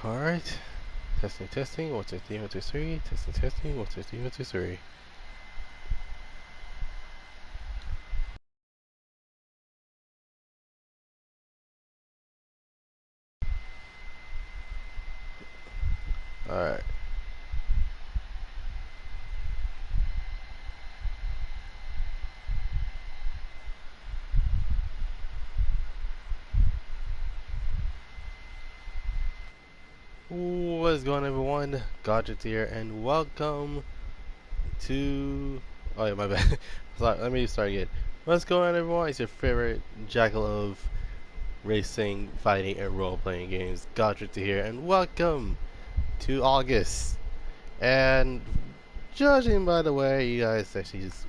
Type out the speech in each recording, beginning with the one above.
Alright. Testing, testing. 1, 2, 3, 1, 2, 3. Testing, testing. 1, 2, 3, 1, 2, 3. Alright. What is going on, everyone? Goddrifter here, and welcome to. Oh, yeah, my bad. Sorry, let me start again. What's going on, everyone? It's your favorite jackal of racing, fighting, and role playing games. Goddrifter here, and welcome to August. And judging by the way you guys actually just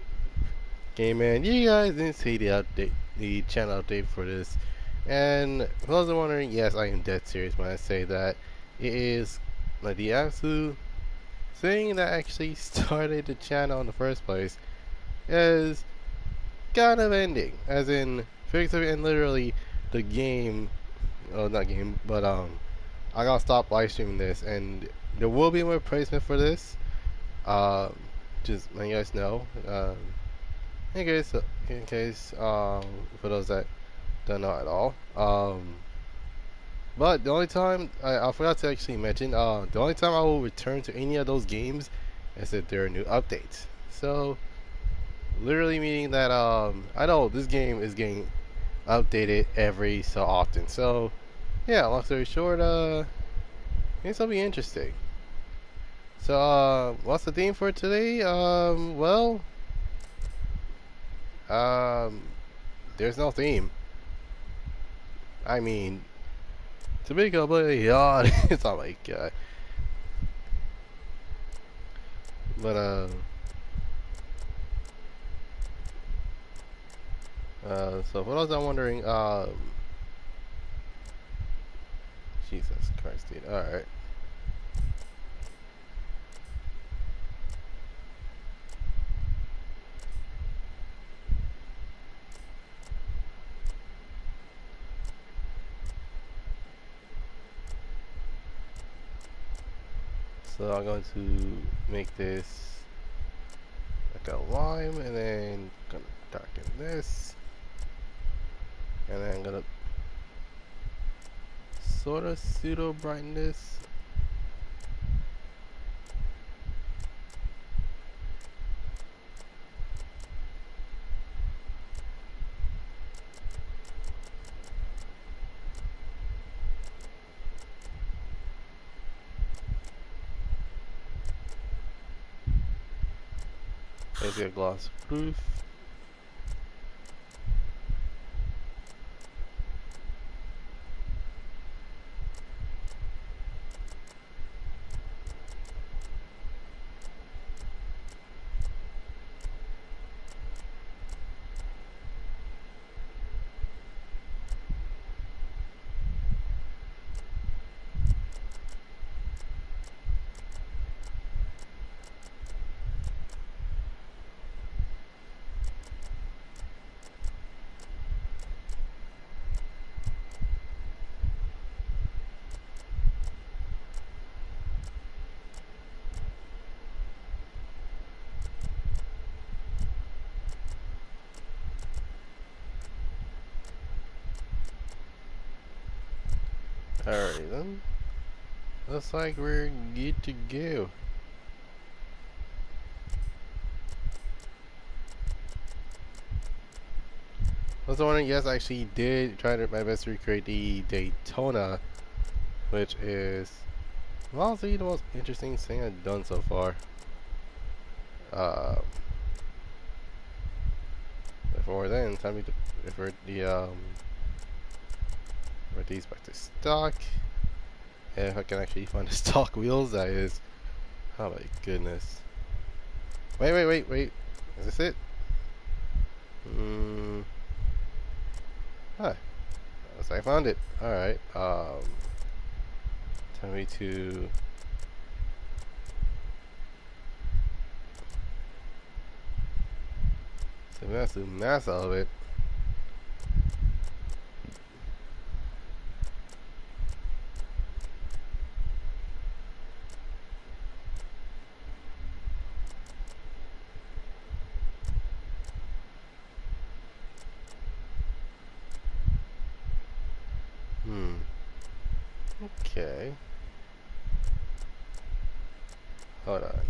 came in, you guys didn't see the update, the channel update for this. And for those who are wondering, yes, I am dead serious when I say that it is like the absolute thing that actually started the channel in the first place is kind of ending, as in figuratively and literally the game. Oh, not game, but I gotta stop live streaming this, and there will be a replacement for this. Just letting you guys know. In case, for those that don't know at all. But the only time I forgot to actually mention, the only time I will return to any of those games is if there are new updates. So, literally meaning that I know this game is getting updated every so often. So, yeah, long story short, this will be interesting. So, what's the theme for today? There's no theme. I mean, to be completely honest, oh my god. But so for those I'm wondering, Jesus Christ, dude. All right. So I'm going to make this like a lime, and then gonna darken this, and then I'm gonna sort of pseudo brighten this. Maybe a gloss proof. Alrighty then. Looks like we're good to go. I was wondering, yes, I actually did try my best to recreate the Daytona, which is honestly the most interesting thing I've done so far. Before then, time to revert these back to stock. If I can actually find the stock wheels, that is. Oh my goodness. Wait. Is this it? Huh. So I found it. Alright. Tell me to. So that's the mass of it. Okay. Hold on.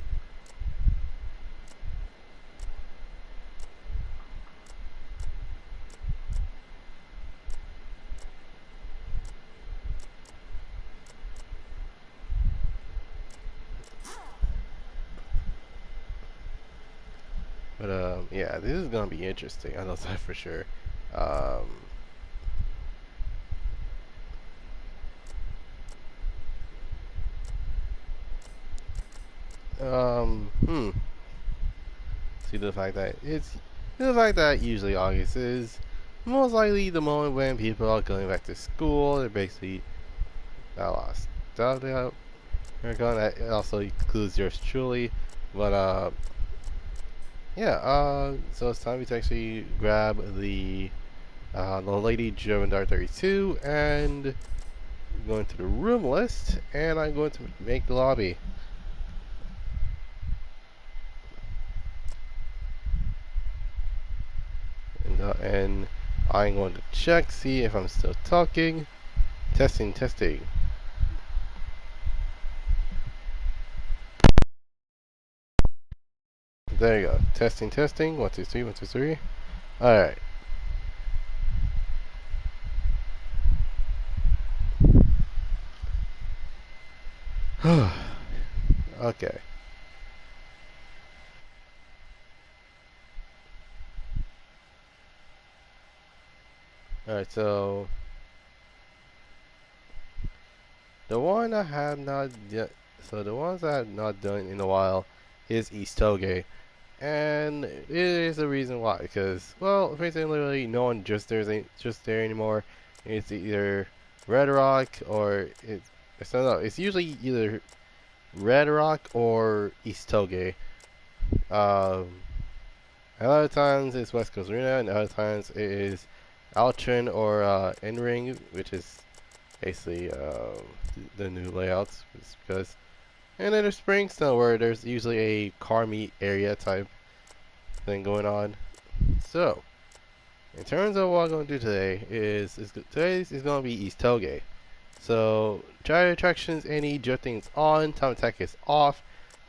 But yeah, this is gonna be interesting. I know that for sure. Um, hmm. See the fact that usually August is most likely the moment when people are going back to school. They're basically got a lot of stuff they're going. That also includes yours truly. But yeah. So it's time to actually grab the Lady German Dart 32 and go into the room list, and I'm going to make the lobby. And I'm going to check, see if I'm still talking. Testing, testing. There you go. Testing, testing. 1, 2, 3, 1, 2, 3. Alright. Okay. Alright, so the one I have not yet, so the ones I have not done in a while is East Toge. And it is the reason why, because, well, basically literally no one just there anymore. It's either Red Rock or it's not, no, it's usually either Red Rock or East Toge. Um, a lot of times it's West Coast Arena, and other times it is Altrin or N-Ring, which is basically the new layouts. Because, and then there's Springstone, where there's usually a car meet area type thing going on. So, in terms of what I'm going to do today today's is going to be East Toge. So, gyro attractions, any drifting is on, time attack is off,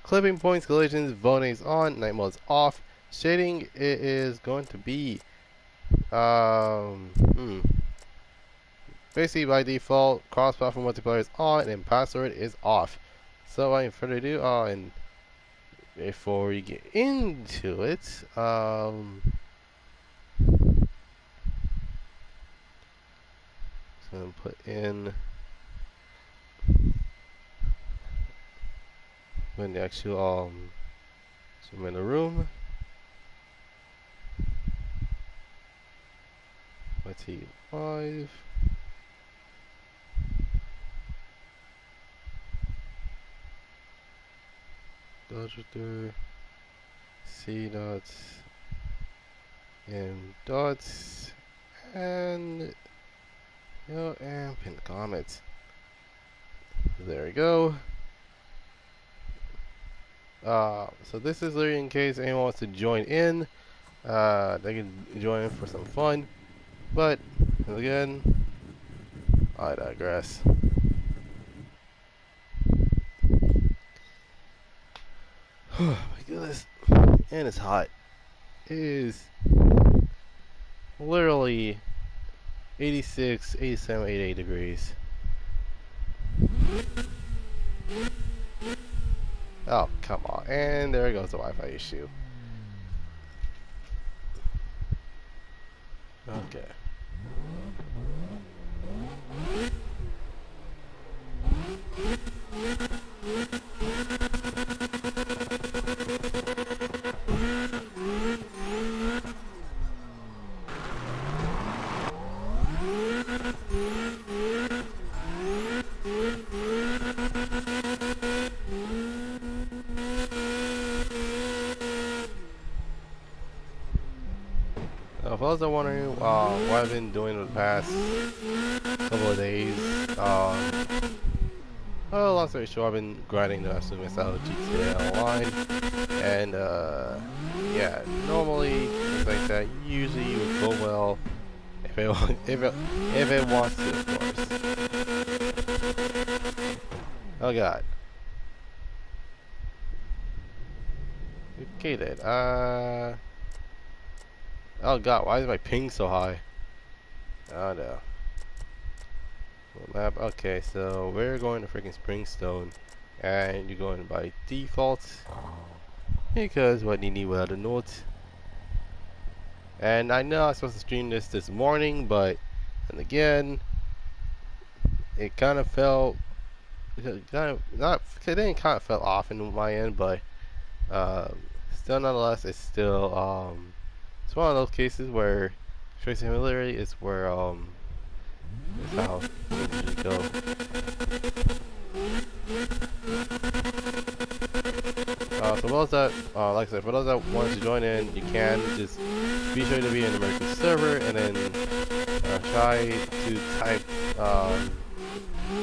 clipping points, collisions, voting is on, night mode is off, shading it is going to be, basically by default, cross-platform multiplayer is on and password is off. So, without further ado, and before we get into it, so put in when the actual so I'm in the room. T5. Goddrifter C dots M dots and and pin comments. There we go. So this is literally in case anyone wants to join in. They can join in for some fun. But again, I digress. Oh my goodness. And it's hot. It is literally 86, 87, 88 degrees. Oh, come on. And there goes the Wi-Fi issue. Okay. For those that are wondering what I've been doing the past couple of days, well, long story short, I've been grinding the absolute mess out of GTA Online, and yeah, normally things like that usually would go well if it wants to, of course. Oh god. Okay then. Oh god, why is my ping so high? Oh no. Map. Okay, so we're going to freaking Springstone, and you're going by default because what you need without a note. And I know I was supposed to stream this morning, but and again, it kind of fell. It kind of not. It didn't kind of fell off in my end, but still, nonetheless, it's still it's one of those cases where trace similarity is where is how things usually go. For those that, like I said, for those that want to join in, you can just be sure to be an American server, and then try to type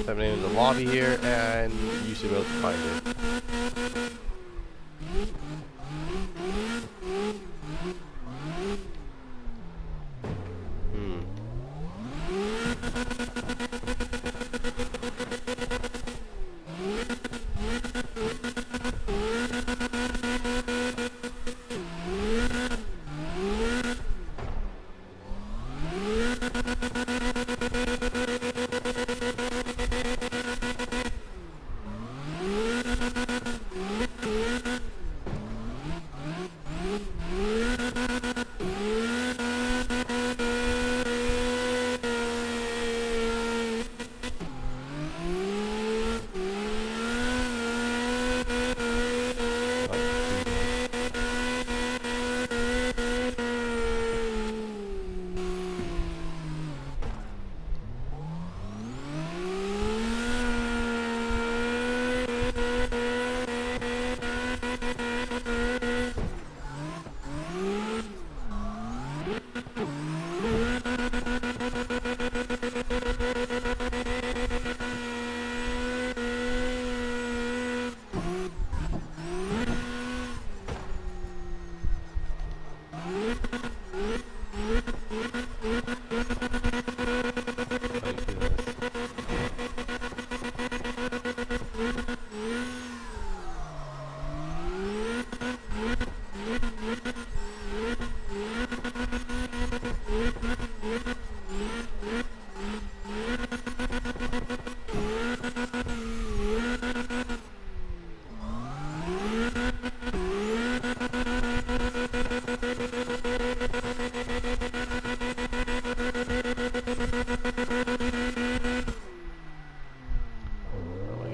type name in the lobby here, and you should be able to find it.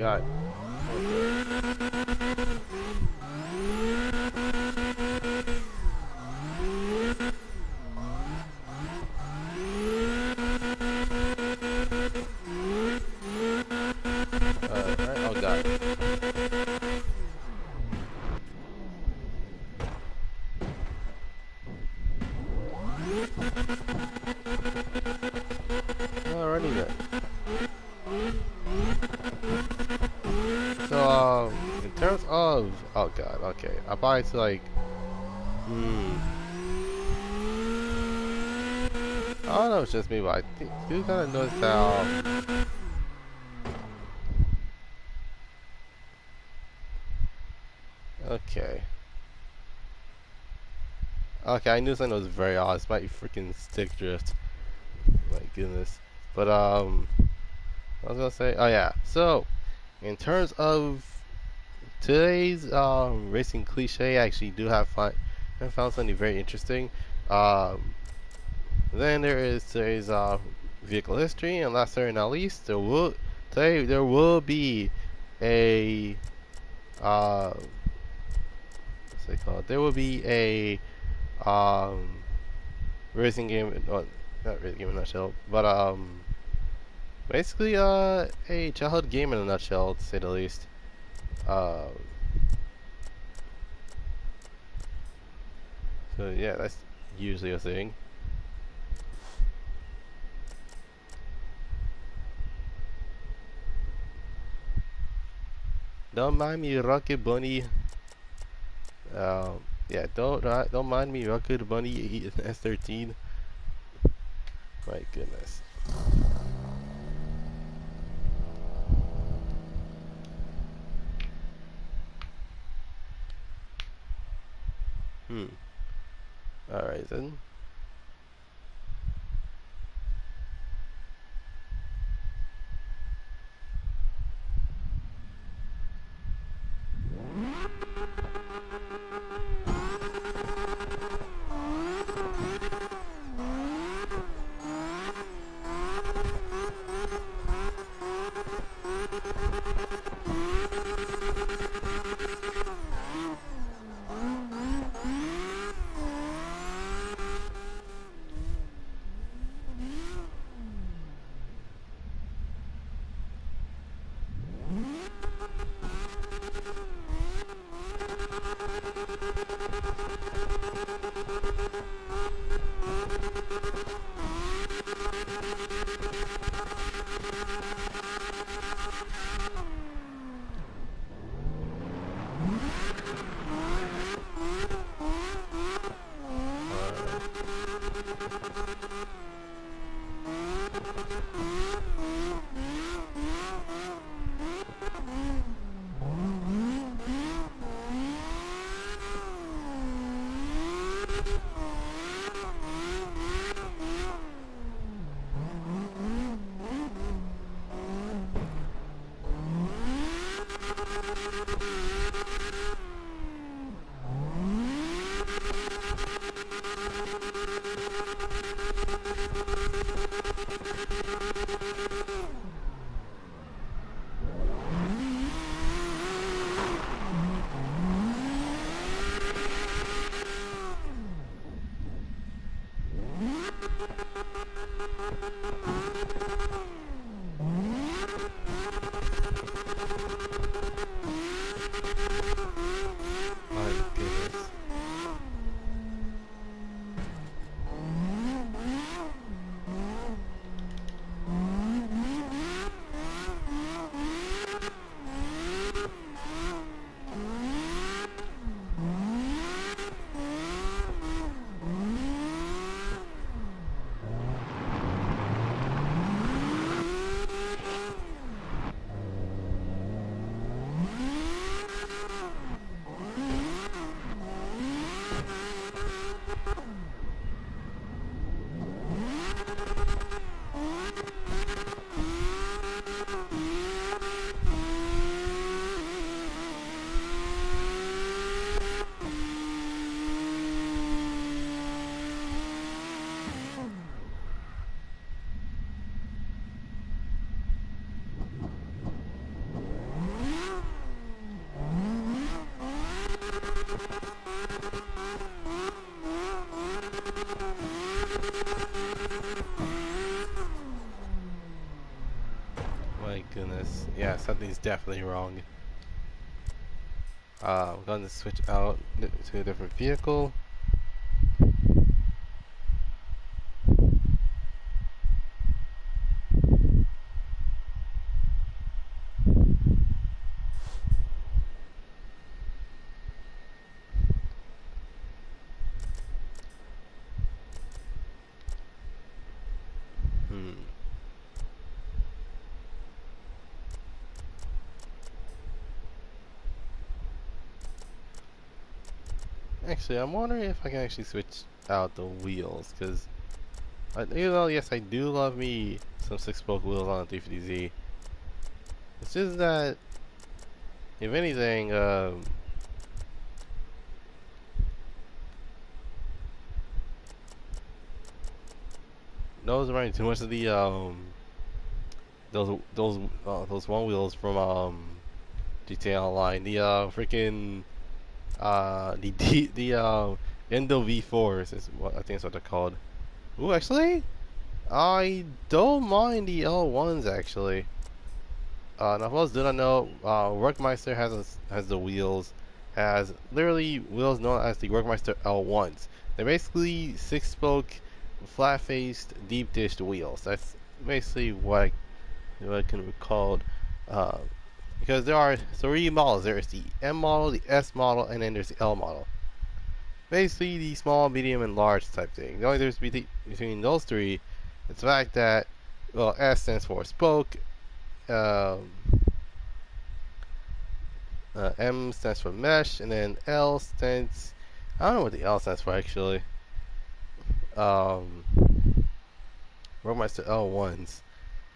God. Right? Oh God. Alrighty then. So, in terms of, oh God, okay, I probably to like, I don't know if it's just me, but I think, do kind of notice how, okay. Okay, I knew something was very odd. This might be freaking stick drift. My goodness. But, I was gonna say, oh yeah, so, in terms of today's racing cliche, I actually do have fun. I found something very interesting. Then there is today's vehicle history, and last but not least, there will be a what's it called? There will be a racing game, well, not racing game in a nutshell, but basically a childhood game in a nutshell, to say the least. So yeah, that's usually a thing. Don't mind me, Rocket Bunny. Yeah, don't mind me, Rocket Bunny S13. My goodness. Hmm. Alright then. My goodness. My goodness. Yeah, something's definitely wrong. I'm going to switch out to a different vehicle. Hmm. Actually, I'm wondering if I can actually switch out the wheels, because even though yes, I do love me some six-spoke wheels on a 350Z. It's just that, if anything, those remind me too much of the those one wheels from GTA Online. The freaking Endo V4s is what I think is what they're called. Ooh, actually, I don't mind the L1s actually. Now, for those who do not know, Workmeister has the wheels, has literally wheels known as the Workmeister L1s. They're basically six-spoke, flat-faced, deep-dished wheels. That's basically what I can recall. Uh, because there are three models. There's the M model, the S model, and then there's the L model. Basically, the small, medium, and large type thing. The only difference between those three is the fact that, well, S stands for spoke, um, M stands for mesh, and then L stands I don't know what the L stands for actually. Um, Roadmaster L1s.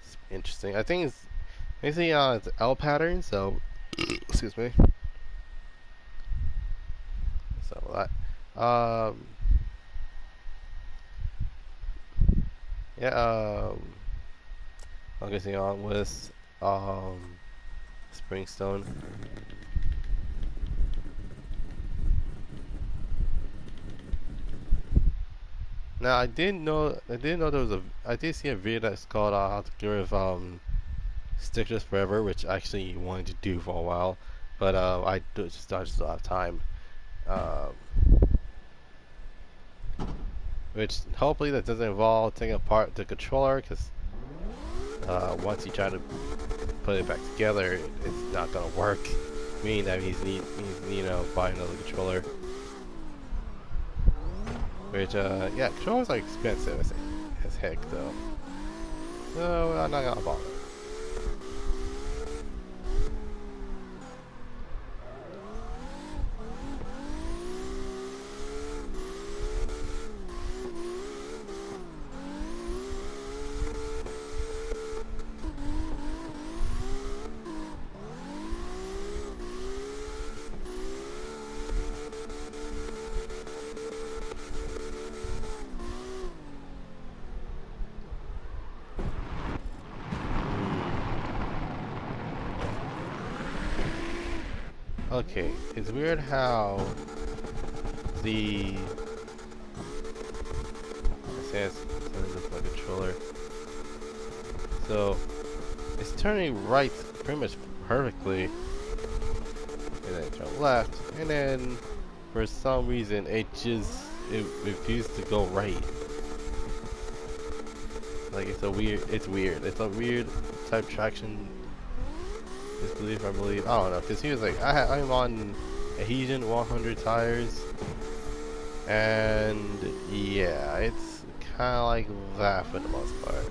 It's interesting. I think it's basically it's L pattern. So, excuse me. So that. Yeah. I'm guessing on with Springstone. Now I didn't know there was I did see a video that's called how to get rid of stickers forever, which I actually wanted to do for a while, but I just don't have time. Um, which hopefully that doesn't involve taking apart the controller, because once you try to put it back together, it's not gonna work. Meaning that he's buy another controller. Which yeah, controllers are expensive as heck though. So I'm not gonna bother. Okay, it's weird how the my controller. So it's turning right pretty much perfectly, and then turn left, and then for some reason it refused to go right. Like it's weird. It's a weird type traction. Disbelief, I believe. I don't know, because he was like, I'm on adhesion 100 tires, and yeah, it's kind of like that for the most part.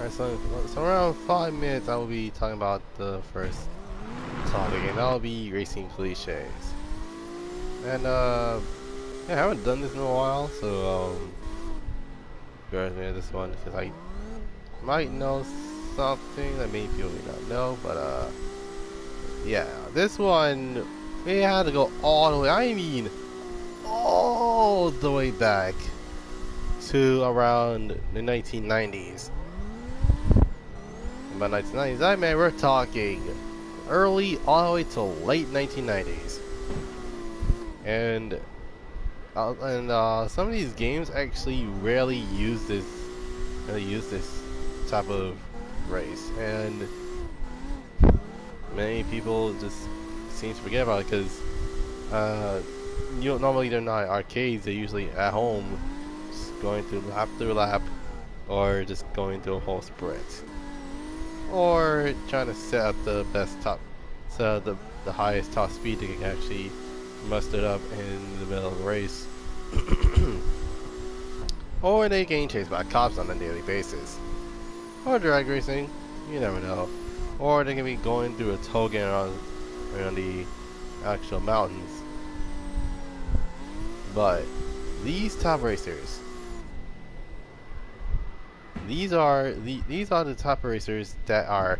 Alright, so around 5 minutes I will be talking about the first topic, and that will be racing cliches. And yeah, I haven't done this in a while, so bear with me on this one, because I might know something that many people may not know, but yeah, this one we had to go all the way, I mean all the way back to around the 1990s. By 1990s, I mean we're talking early all the way to late 1990s, and some of these games actually rarely use this type of race, and many people just seem to forget about it because normally they're not arcades, they're usually at home, just going through lap, or just going through a whole sprint, or trying to set up the the highest top speed they can actually muster up in the middle of the race. Or they getting chased by cops on a daily basis. Or drag racing, you never know. Or they can be going through a toboggan around the actual mountains. But these top racers, these are the top racers that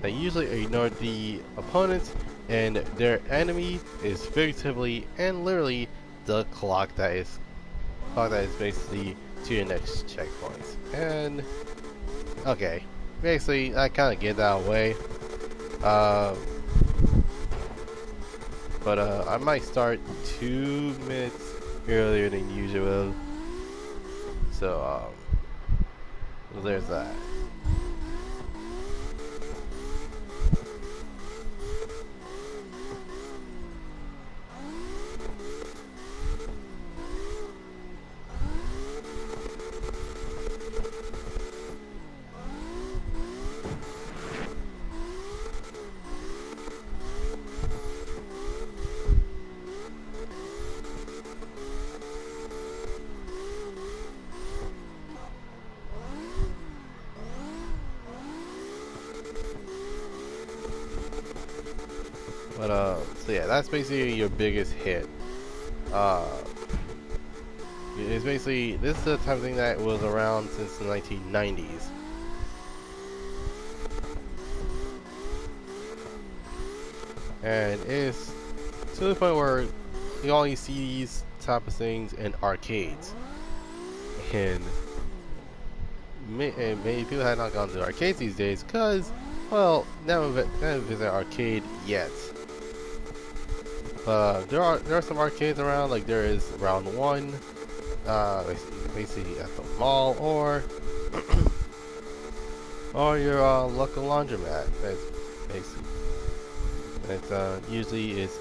usually ignore the opponents and their enemy is figuratively and literally the clock that is basically to your next checkpoint. And okay, basically I kind of get that way. Uh, but I might start 2 minutes earlier than usual. So there's that. But so yeah, that's basically your biggest hit. Uh, it's basically, this is the type of thing that was around since the 1990s. And it's to the point where you only see these type of things in arcades. And many people have not gone to arcades these days because, well, never visit an arcade yet. There are some arcades around, like there is Round 1, basically at the mall, or or your local laundromat. That's basically usually is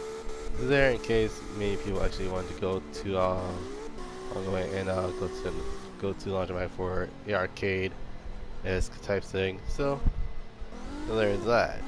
there in case many people actually want to go to go to laundromat for the arcade esque type thing. So there's that.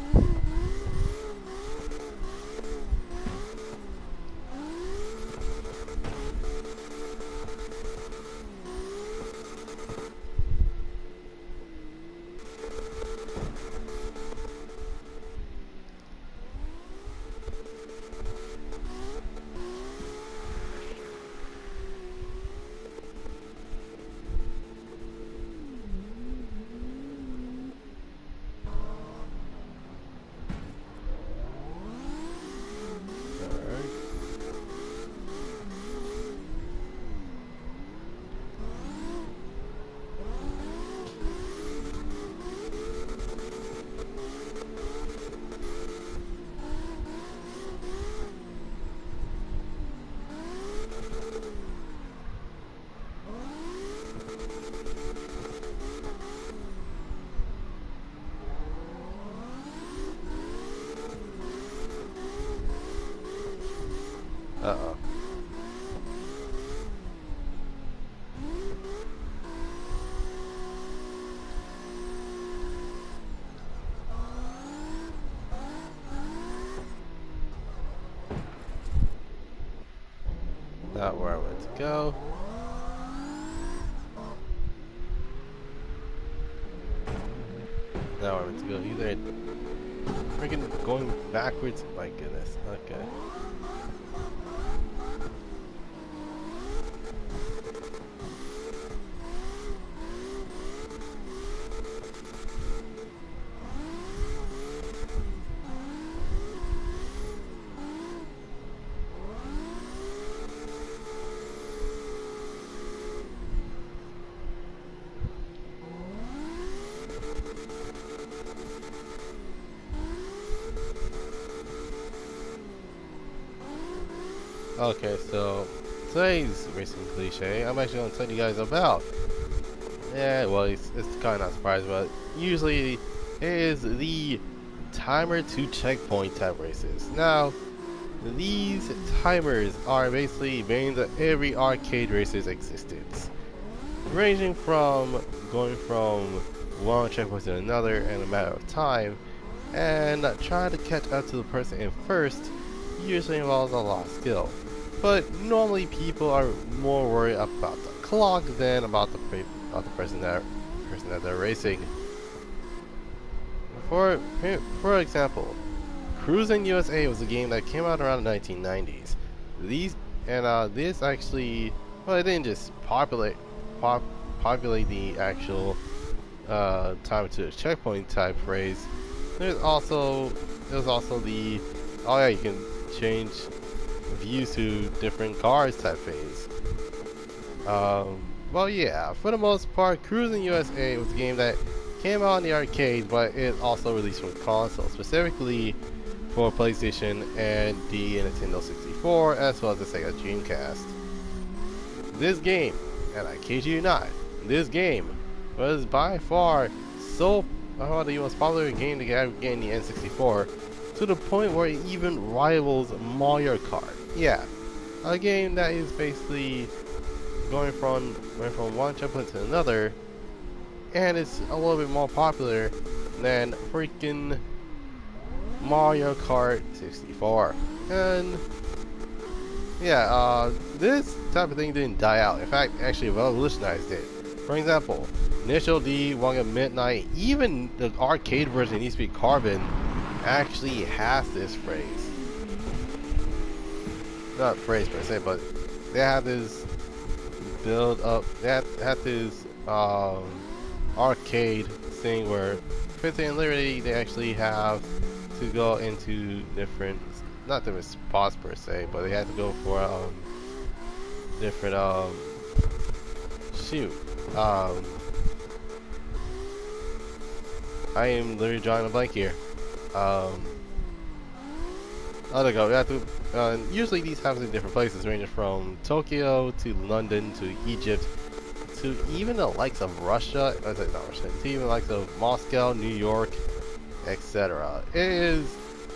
Uh-oh. Not where I want to go. Not where I want to go either. Freaking going backwards. My goodness. Okay. Okay, so today's racing cliche, I'm actually going to tell you guys about. Yeah, well, it's kind of not surprising, but usually it is the timer to checkpoint type races. Now, these timers are basically veins of every arcade racer's existence, ranging from going from one checkpoint to another in a matter of time, and trying to catch up to the person in first usually involves a lot of skill. But normally people are more worried about the clock than about the person that they're racing. For example, Cruising USA was a game that came out around the 1990s. This actually, well, it didn't just populate the actual time to a checkpoint type phrase. There's also the oh yeah, you can change views to different cars type phase. Well yeah, for the most part, Cruising USA was a game that came out in the arcade, but it also released for console, specifically for PlayStation and the Nintendo 64, as well as the Sega Dreamcast. This game, and I kid you not, this game was by far so the most popular game to get in the N64, to the point where it even rivals Mario Kart. Yeah, a game that is basically going from one checkpoint to another, and it's a little bit more popular than freaking Mario Kart 64. And yeah, this type of thing didn't die out. In fact, actually revolutionized it. For example, Initial D, One at Midnight, even the arcade version needs to be Carbon, actually has this phrase. Not phrase per se, but they have this build up. They have this arcade thing where, and literally, they actually have to go into different, not different spots per se, but they had to go for different shoot. I am literally drawing a blank here. Oh, there we go. We have to. Usually these happen in different places, ranging from Tokyo to London to Egypt to even the likes of Russia. Not Russia. To even the likes of Moscow, New York, etc. It is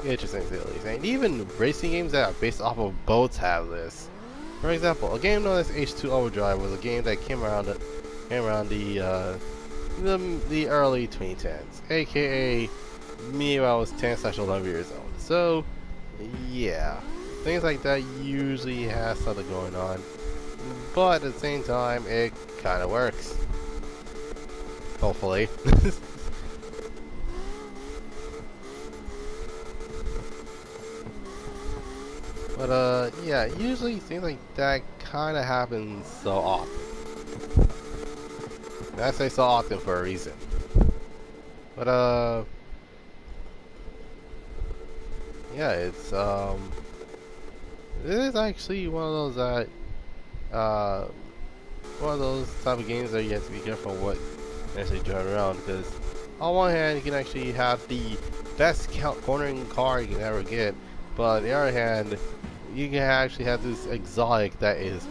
interesting to say the least. And even racing games that are based off of boats have this. For example, a game known as H2 Overdrive was a game that came around the early 2010s, aka me when I was 10/11 years old. So yeah, things like that usually has something going on, but at the same time it kind of works, hopefully. But yeah, usually things like that kind of happens so often. And I say so often for a reason. But yeah, it's it is actually one of those that one of those type of games that you have to be careful what you actually drive around, because on one hand you can actually have the best cornering car you can ever get, but on the other hand you can actually have this exotic that is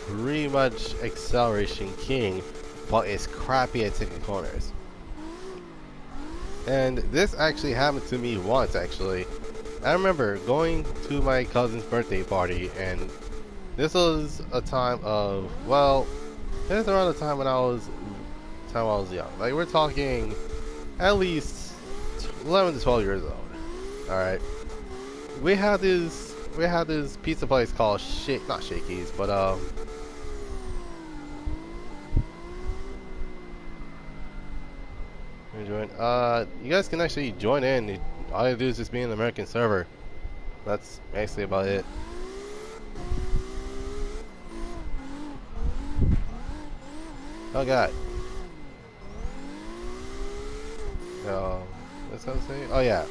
pretty much acceleration king, but it's crappy at taking corners. And this actually happened to me once. Actually, I remember going to my cousin's birthday party, and this was a time of, well, this is around the time when I was young. Like, we're talking at least 11 to 12 years old. All right, we had this pizza place called not Shakey's, but join. You guys can actually join in. All you do is just be in the American server. That's basically about it. Oh god. What's I saying? Oh yeah.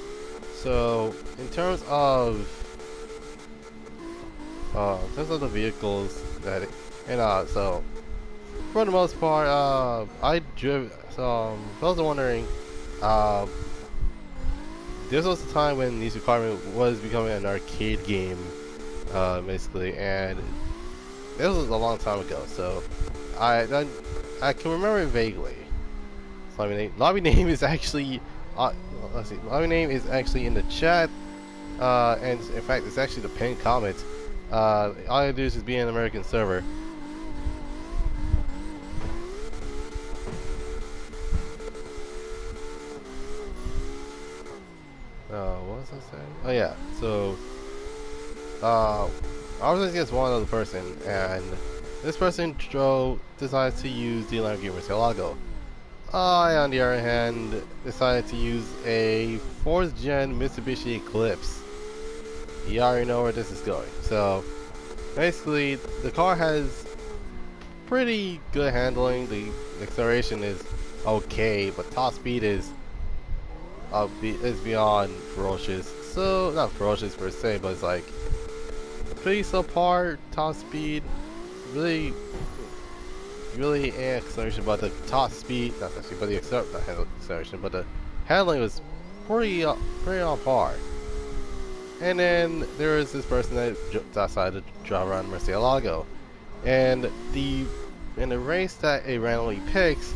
So in terms of the vehicles that so for the most part, I drive. So for those wondering, this was the time when Need for Speed was becoming an arcade game, basically, and this was a long time ago. So I can remember it vaguely. Lobby name is actually let's see. Lobby name is actually in the chat, and in fact, it's actually the pinned comment. All I do is just be in an American server. What was I saying? Oh yeah, so I was against one other person, and this person decided to use the Lamb Gamer Lago. I, on the other hand, decided to use a 4th gen Mitsubishi Eclipse. You already know where this is going. So basically, the car has pretty good handling. The acceleration is okay, but top speed is beyond ferocious. So not ferocious per se, but it's like pretty subpar top speed. Really, really acceleration, but the top speed, not actually, but the acceleration, but the handling was pretty on par. And then there is this person that decided to drive around Murcielago, and the race that it randomly picks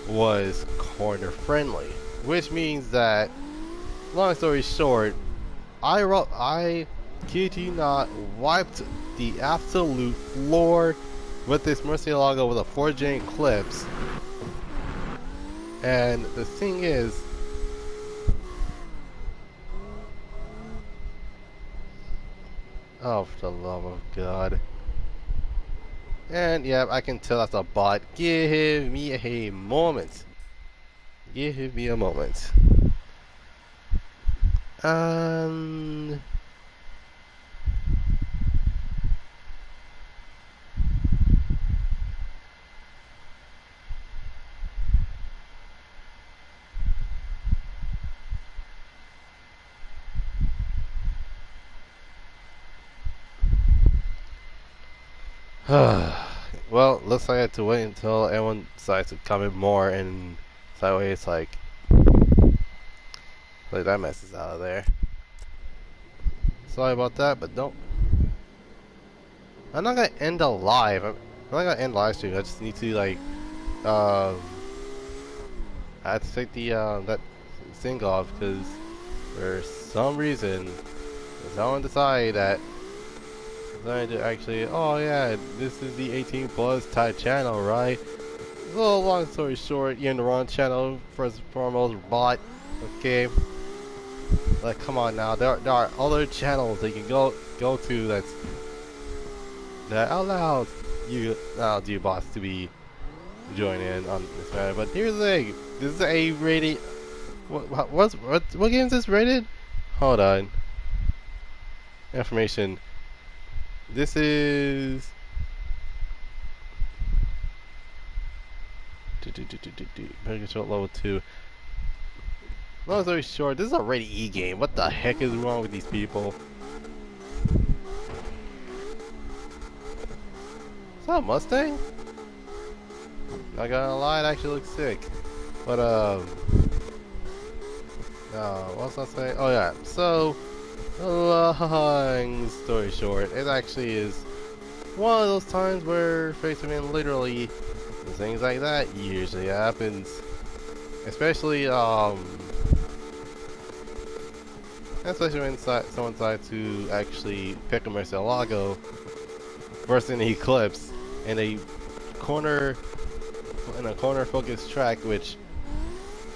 was corner friendly, which means that, long story short, I kid you not, wiped the absolute floor with this Murcielago with a 4Gen Eclipse. And the thing is, oh, for the love of God. And yeah, I can tell that's a bot. Give me a moment. Give me a moment. Um. Well, looks like I have to wait until everyone decides to comment more, and that way it's like that mess is out of there. Sorry about that, but don't. I'm not gonna end a live. I'm not gonna end live stream. I just need to like, I have to take the that thing off because for some reason someone decided that to actually, oh yeah, this is the 18 plus type channel, right? Well, long story short, you're in the wrong channel. First and foremost, bot. Okay, like come on now, there are other channels that you can go to that allows you bots to be join in on this matter. But here's the thing: this is a rated. What game is this rated? Hold on. Information. This is. Better control level 2. Long story short, this is a rated E game. What the heck is wrong with these people? Is that a Mustang? Not gonna lie, it actually looks sick. But what was I saying? Oh yeah. So, long story short, it actually is one of those times where face-to-face literally things like that usually happens, especially when someone decides to actually pick a Murcielago versus an Eclipse in a corner focused track, which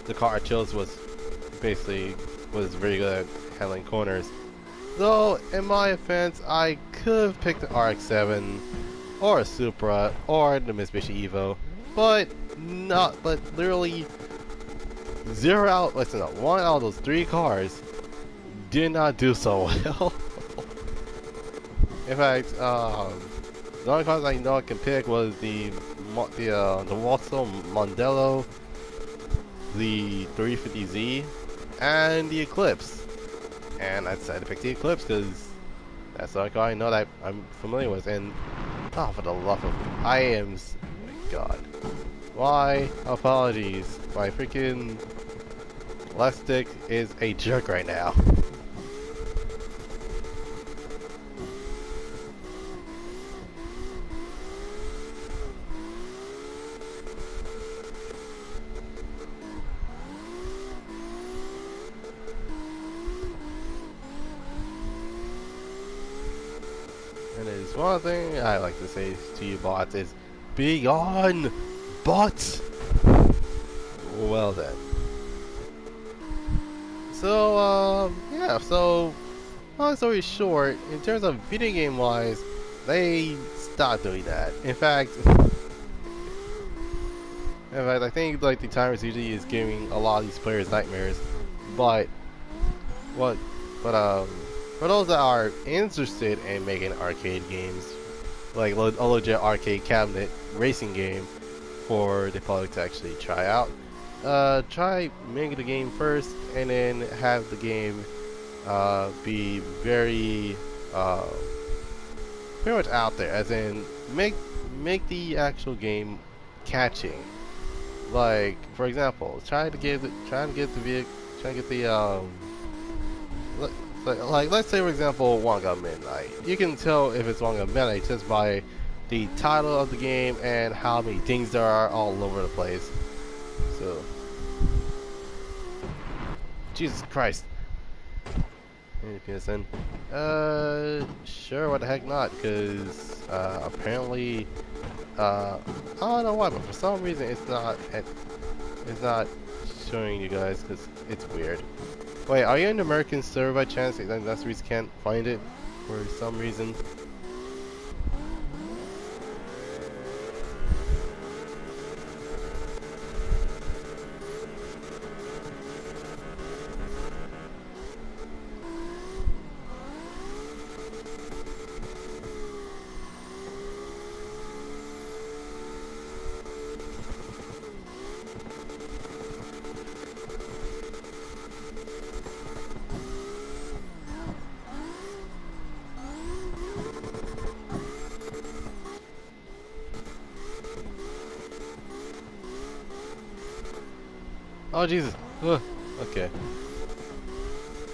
the car I chose was very good at handling corners. Though in my offense, I could have picked the RX-7 or a Supra or the Mitsubishi Evo, but literally one out of those 3 cars did not do so well. In fact, the only cars I know I can pick was the Vauxhall Mondeo, the 350Z, and the Eclipse. And I decided to pick the Eclipse because that's the only car I know that I'm familiar with. And oh, for the love of, oh my God, why? Apologies, my freaking left stick is a jerk right now. And there's one thing I like to say to you bots is, be gone, bots! Well then. So, yeah, so, long story short, in terms of video game wise, they stopped doing that. In fact, I think like the timer usually is giving a lot of these players nightmares. But for those that are interested in making arcade games, like a legit arcade cabinet racing game for the public to actually try out, try making the game first, and then have the game be very pretty much out there, as in make the actual game catching. Like, for example, try to get the vehicle, try to get the like let's say for example Wanga Midnight. You can tell if it's Wanga Midnight just by the title of the game and how many things there are all over the place. So, Jesus Christ. Pearson. Sure, what the heck not? Because apparently, I don't know why, but for some reason it's not showing you guys because it's weird. Wait, are you in the American server by chance? That's the reason you can't find it for some reason. Oh Jesus! Ugh. Okay.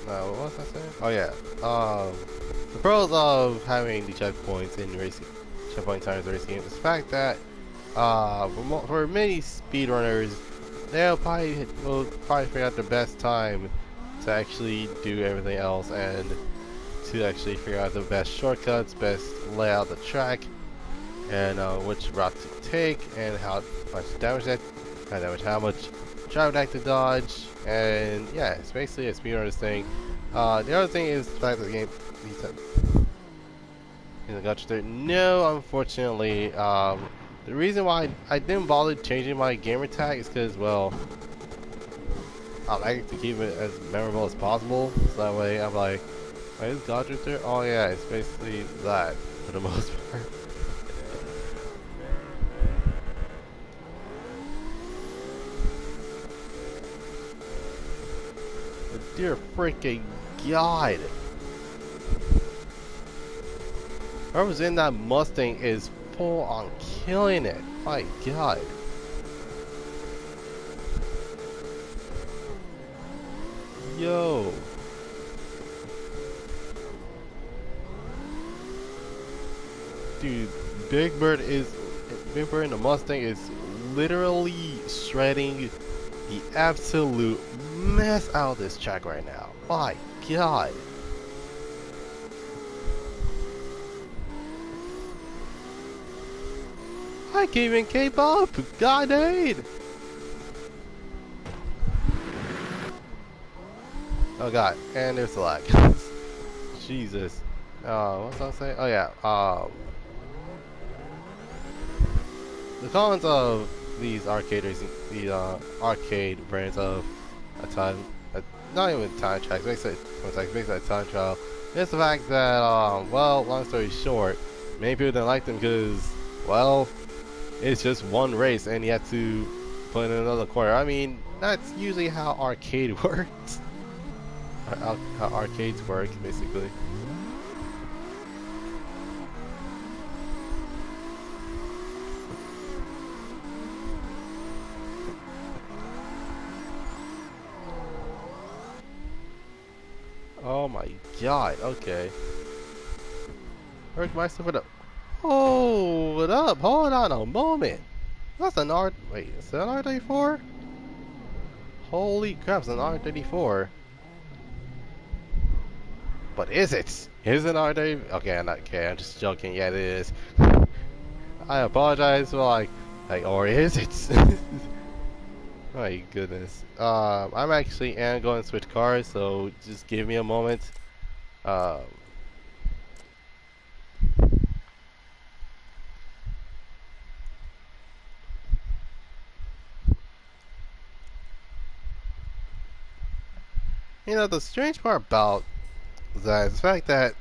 Now what was I saying? Oh yeah. The pros of having the checkpoints in racing, checkpoint times in racing games is the fact that for many speedrunners, will probably figure out the best time to actually do everything else and to actually figure out the best shortcuts, best layout of the track, and which route to take, and how much damage how much drive back to dodge, and yeah, it's basically a speedrunner's thing. The other thing is the fact that the game Goddrifter. No, unfortunately, the reason why I didn't bother changing my gamer tag is because, well, I like to keep it as memorable as possible. So that way, I'm like, wait, is Goddrifter? Oh yeah, it's basically that for the most part. Dear freaking God. Whoever's in that Mustang is full on killing it. My God. Yo. Dude, Big Bird in the Mustang is literally shredding the absolute mess out of this track right now. My God. I can't even keep up. God dang. Oh God, and there's the lag. Jesus. What's I saying? Oh yeah. The cons of these arcade racing, the arcade brands of not even time tracks, basically a time trial. It's the fact that, well, long story short, many people didn't like them because, well, it's just one race and you have to put in another quarter. I mean, that's usually how arcade works. How arcades work, basically. Oh my God, okay. Where's my stuff up? Hold up, hold on a moment. That's an R. Wait, is that an R34? Holy crap, it's an R34. But is it? Is it an R34? Okay, I'm just joking. Yeah, it is. I apologize for like, or is it? My goodness. I'm actually going to switch cars, so just give me a moment. You know, the strange part about that is the fact that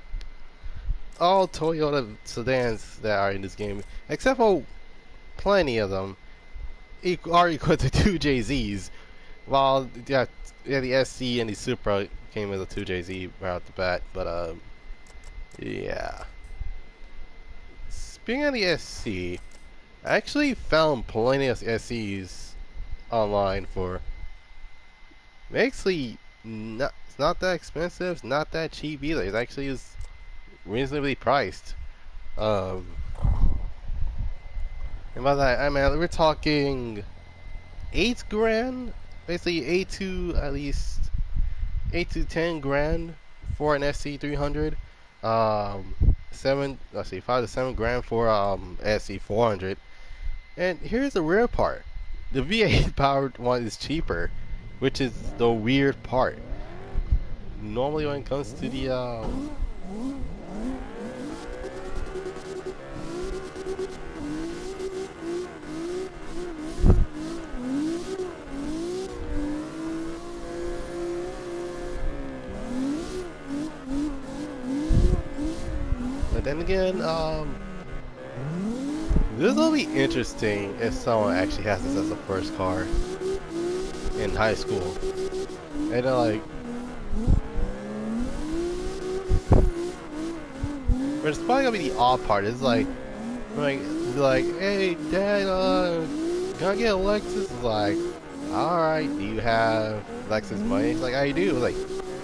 all Toyota sedans that are in this game, except for plenty of them, are equal to 2 JZs, Well, yeah, yeah, the SC and the Supra came with a 2JZ right off the bat, but yeah. Speaking of the SC, I actually found plenty of SCs online for actually not. It's not that expensive. It's not that cheap either. It actually is reasonably priced. Um, and by that I mean we're talking 8 grand, basically 8 to at least 8 to 10 grand for an SC300. 5 to 7 grand for SC400. And here's the weird part: the V8 powered one is cheaper, which is the weird part. Normally, when it comes to the but then again, this will be interesting if someone actually has this as a first car in high school, and they're like, but it's probably gonna be the odd part. It's like, hey, Dad, can I get a Lexus? It's like, all right, do you have Lexus money? It's like, I do. It's like,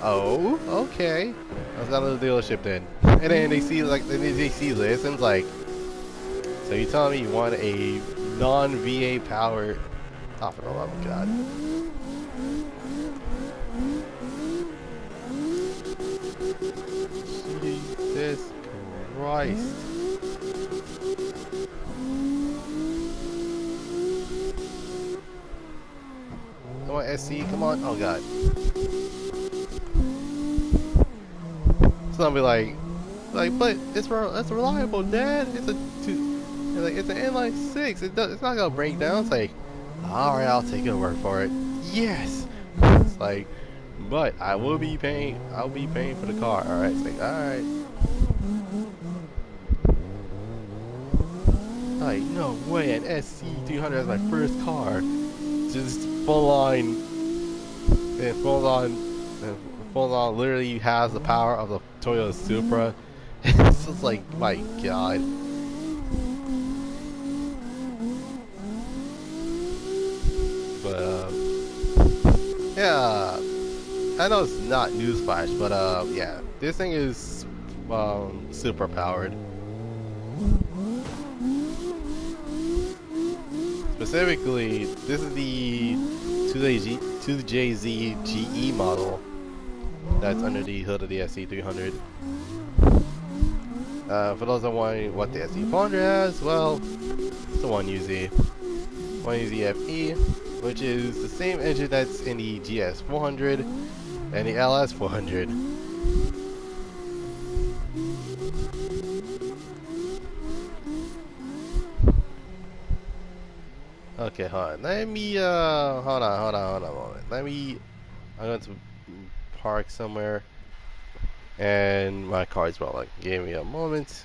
oh, okay. Let's go to the dealership then. And then they see they see this, and it's like, so you telling me you want a non-VA powered? Oh, for the love of God! Jesus Christ! Come on, SC, come on! Oh God! So I'll be like, but it's reliable, Dad. It's it's an inline 6. It's not gonna break down. It's like, all right, I'll take your word for it. Yes. It's like, but I will be paying. I'll be paying for the car. All right. It's like, all right. Like, no way, an SC300 as my first car. Just full on, and full on literally has the power of the Toyota Supra. It's just like, my God. But yeah, I know it's not newsflash, but yeah, this thing is super powered. Specifically, this is the 2JZ GE model that's under the hood of the SC300. For those that wondering what the SC400 has, well, it's the 1UZ FE, which is the same engine that's in the GS400 and the LS400. Okay, hold on. Let me hold on a moment. I'm going to park somewhere, and my car is well. Like, give me a moment.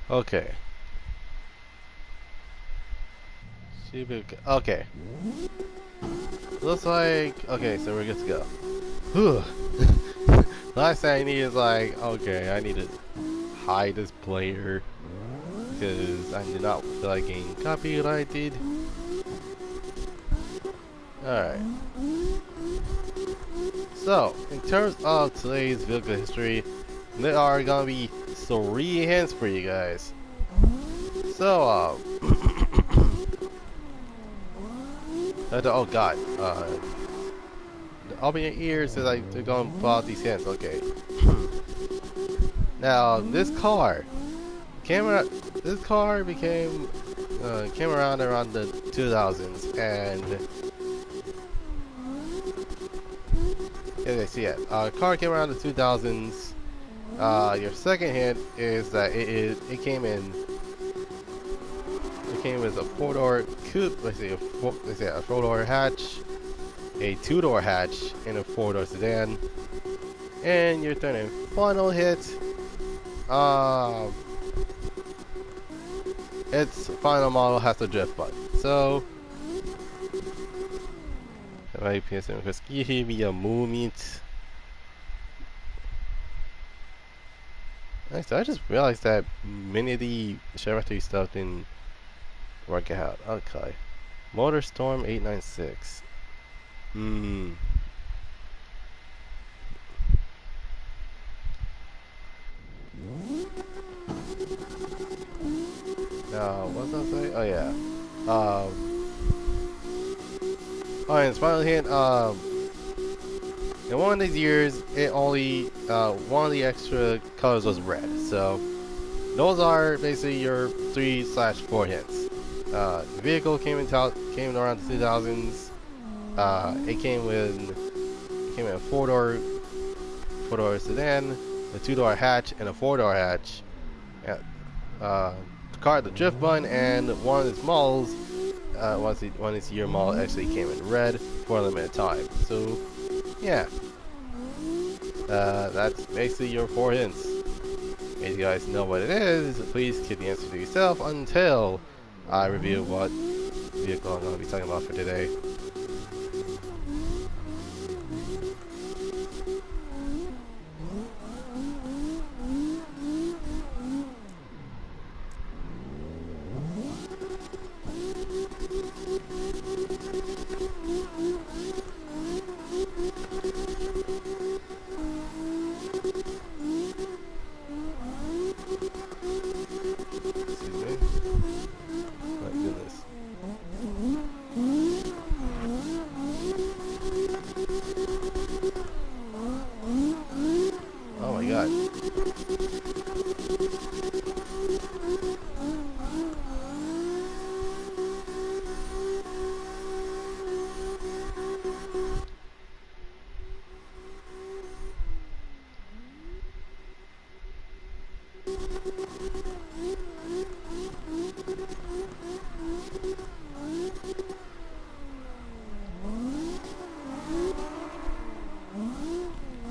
Okay. Okay. Looks like, okay, so we're good to go. Whew. Last thing I need is like, okay, I need to hide this player because I do not feel like getting copyrighted. Alright. So, in terms of today's vehicle history, there are gonna be 3 hints for you guys. So, oh God, open your ears as I go and pull out these hints. Okay. Now, this car came around around the 2000s, and yeah, see it. Car came around the 2000s. Your second hint is that it came in it came with a 4-door coupe, let's say a 4-door hatch, a 2-door hatch, and a 4-door sedan. And your third and final hit, its final model has a drift button. So, vai pensando que aqui havia moment. Nice. I just realized that many of the Goddrifter stuff didn't work out. Okay. Motor Storm 896. What was I say? Oh yeah. And it's finally hit. In one of these years, it only one of the extra colors was red. So those are basically your 3/4 hits. The vehicle came in around the 2000s. It came in a 4-door sedan, a 2-door hatch, and a 4-door hatch. The car had the drift button, and one of its models, one of its year model actually came in red for a limited time. So, yeah, that's basically your 4 hints. If you guys know what it is, please keep the answer to yourself until I review what vehicle I'm going to be talking about for today.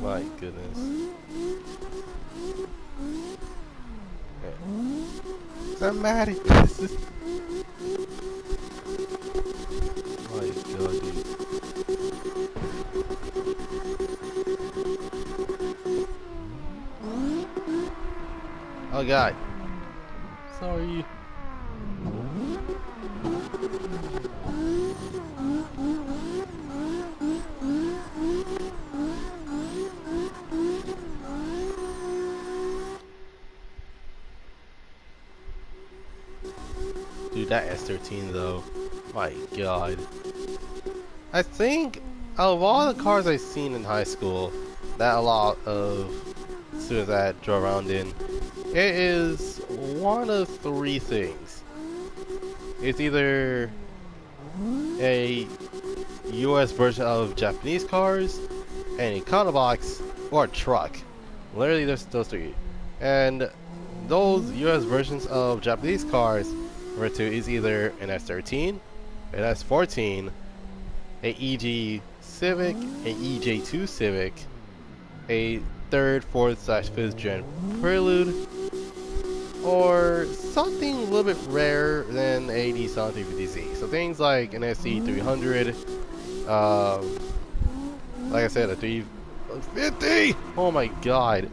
My goodness. I'm mad at this. My god, dude. Oh god. Sorry. Dude, that S13 though, my god. I think out of all the cars I've seen in high school, that a lot of students that drove around in, it is one of 3 things. It's either a US version of Japanese cars, an econo box, or a truck. Literally, there's those 3. And those US versions of Japanese cars referred to is either an S13, an S14, a EG Civic, a EJ2 Civic, a 3rd, 4th / 5th gen Prelude, or something a little bit rarer than a Nissan 350Z. So things like an SC300, like I said, a 350. Oh my god.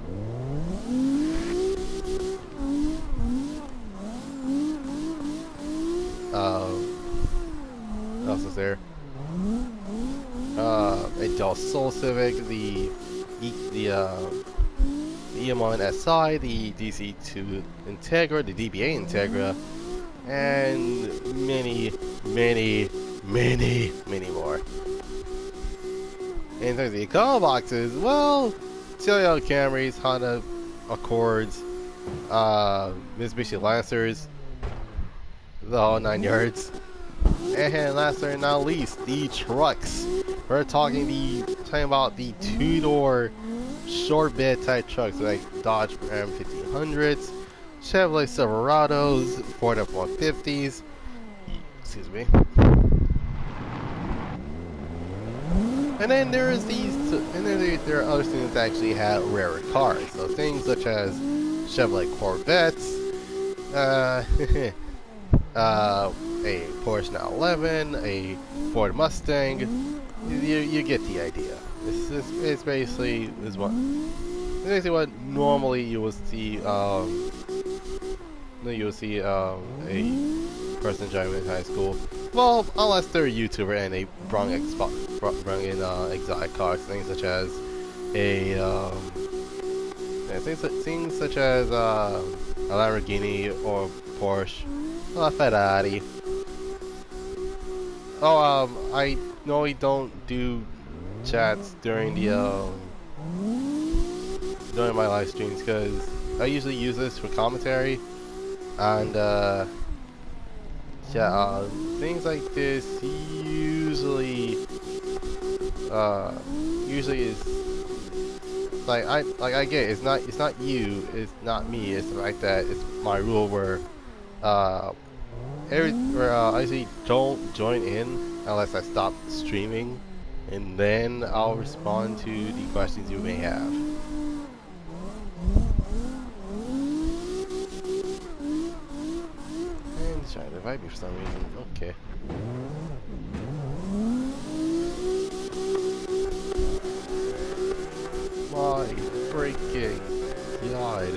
What else is there? A Del Sol Civic, the EM1 SI, the DC2 Integra, the DBA Integra, and many more. In terms of the econo boxes, well, Toyota Camrys, Honda Accords, Mitsubishi Lancers, the whole 9 yards. And last but not least, the trucks. We're talking about the 2-door short bed type trucks like Dodge Ram 1500s, Chevrolet Silverados, Ford F-150s, excuse me. And then there is these, and then there are other things that actually have rarer cars. So things such as Chevrolet Corvettes, a Porsche 911, a Ford Mustang. You get the idea. It's basically what normally you will see. You will see a person driving in high school. Well, unless they're a YouTuber and they bring in exotic cars, things such as a things such as a Lamborghini or Porsche, a Ferrari. Oh, I normally don't do chats during the during my live streams because I usually use this for commentary, and yeah, things like this usually is I get it. It's not you, it's not me. It's the fact that it's my rule where I usually don't join in unless I stop streaming, and then I'll respond to the questions you may have. And it's trying to invite me for some reason. Okay. My freaking god.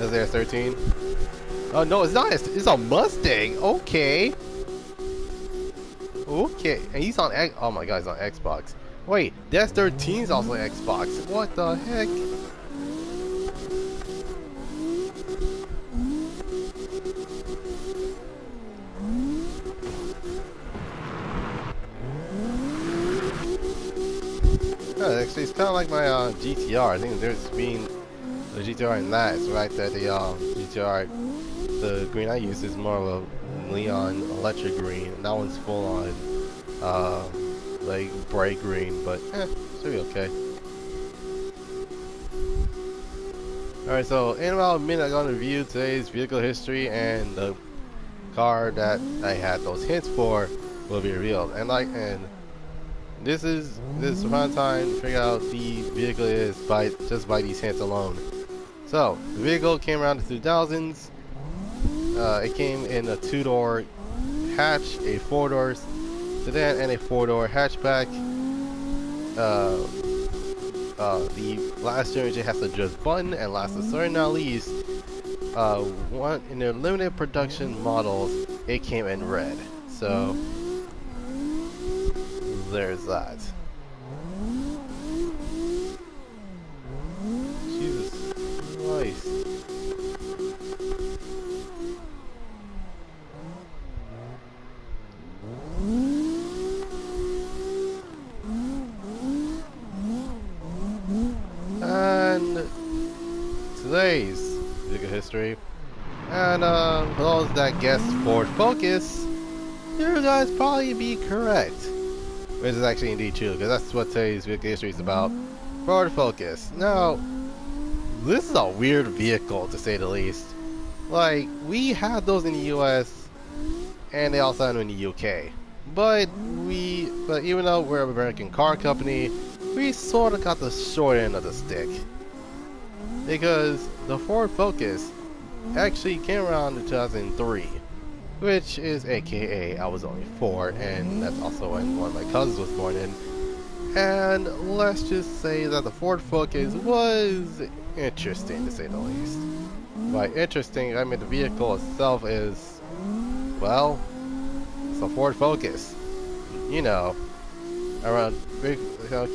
Is there 13? Oh no, it's not. It's a Mustang. Okay. Okay. And he's on X. Oh my god, he's on Xbox. Wait, Death 13 is also on Xbox. What the heck? Yeah, actually, it's kind of like my GTR. I think there's being the GTR in that. It's right that the GTR, the green I use is more of a neon electric green, and that one's full on like bright green, but should be okay. Alright, so in about a minute I'm going to review today's vehicle history, and the car that I had those hints for will be revealed. And this is the fun time to figure out the vehicle is just by these hints alone. So the vehicle came around the 2000s. It came in a 2-door hatch, a 4-door sedan, and a 4-door hatchback. The last generation has to adjust button, and last but certainly not least, one in their limited production models, it came in red. So there's that. Jesus Christ. And today's vehicle history, and for those that guessed Ford Focus, you guys probably be correct. Which is actually indeed true, because that's what today's vehicle history is about. Ford Focus. Now, this is a weird vehicle to say the least. Like, we had those in the US, and they also had them in the UK. But even though we're an American car company, we sort of got the short end of the stick. Because the Ford Focus actually came around in 2003. Which is aka I was only 4, and that's also when one of my cousins was born in. And let's just say that the Ford Focus was interesting to say the least. By interesting, I mean the vehicle itself is, well, it's a Ford Focus. You know, around, keep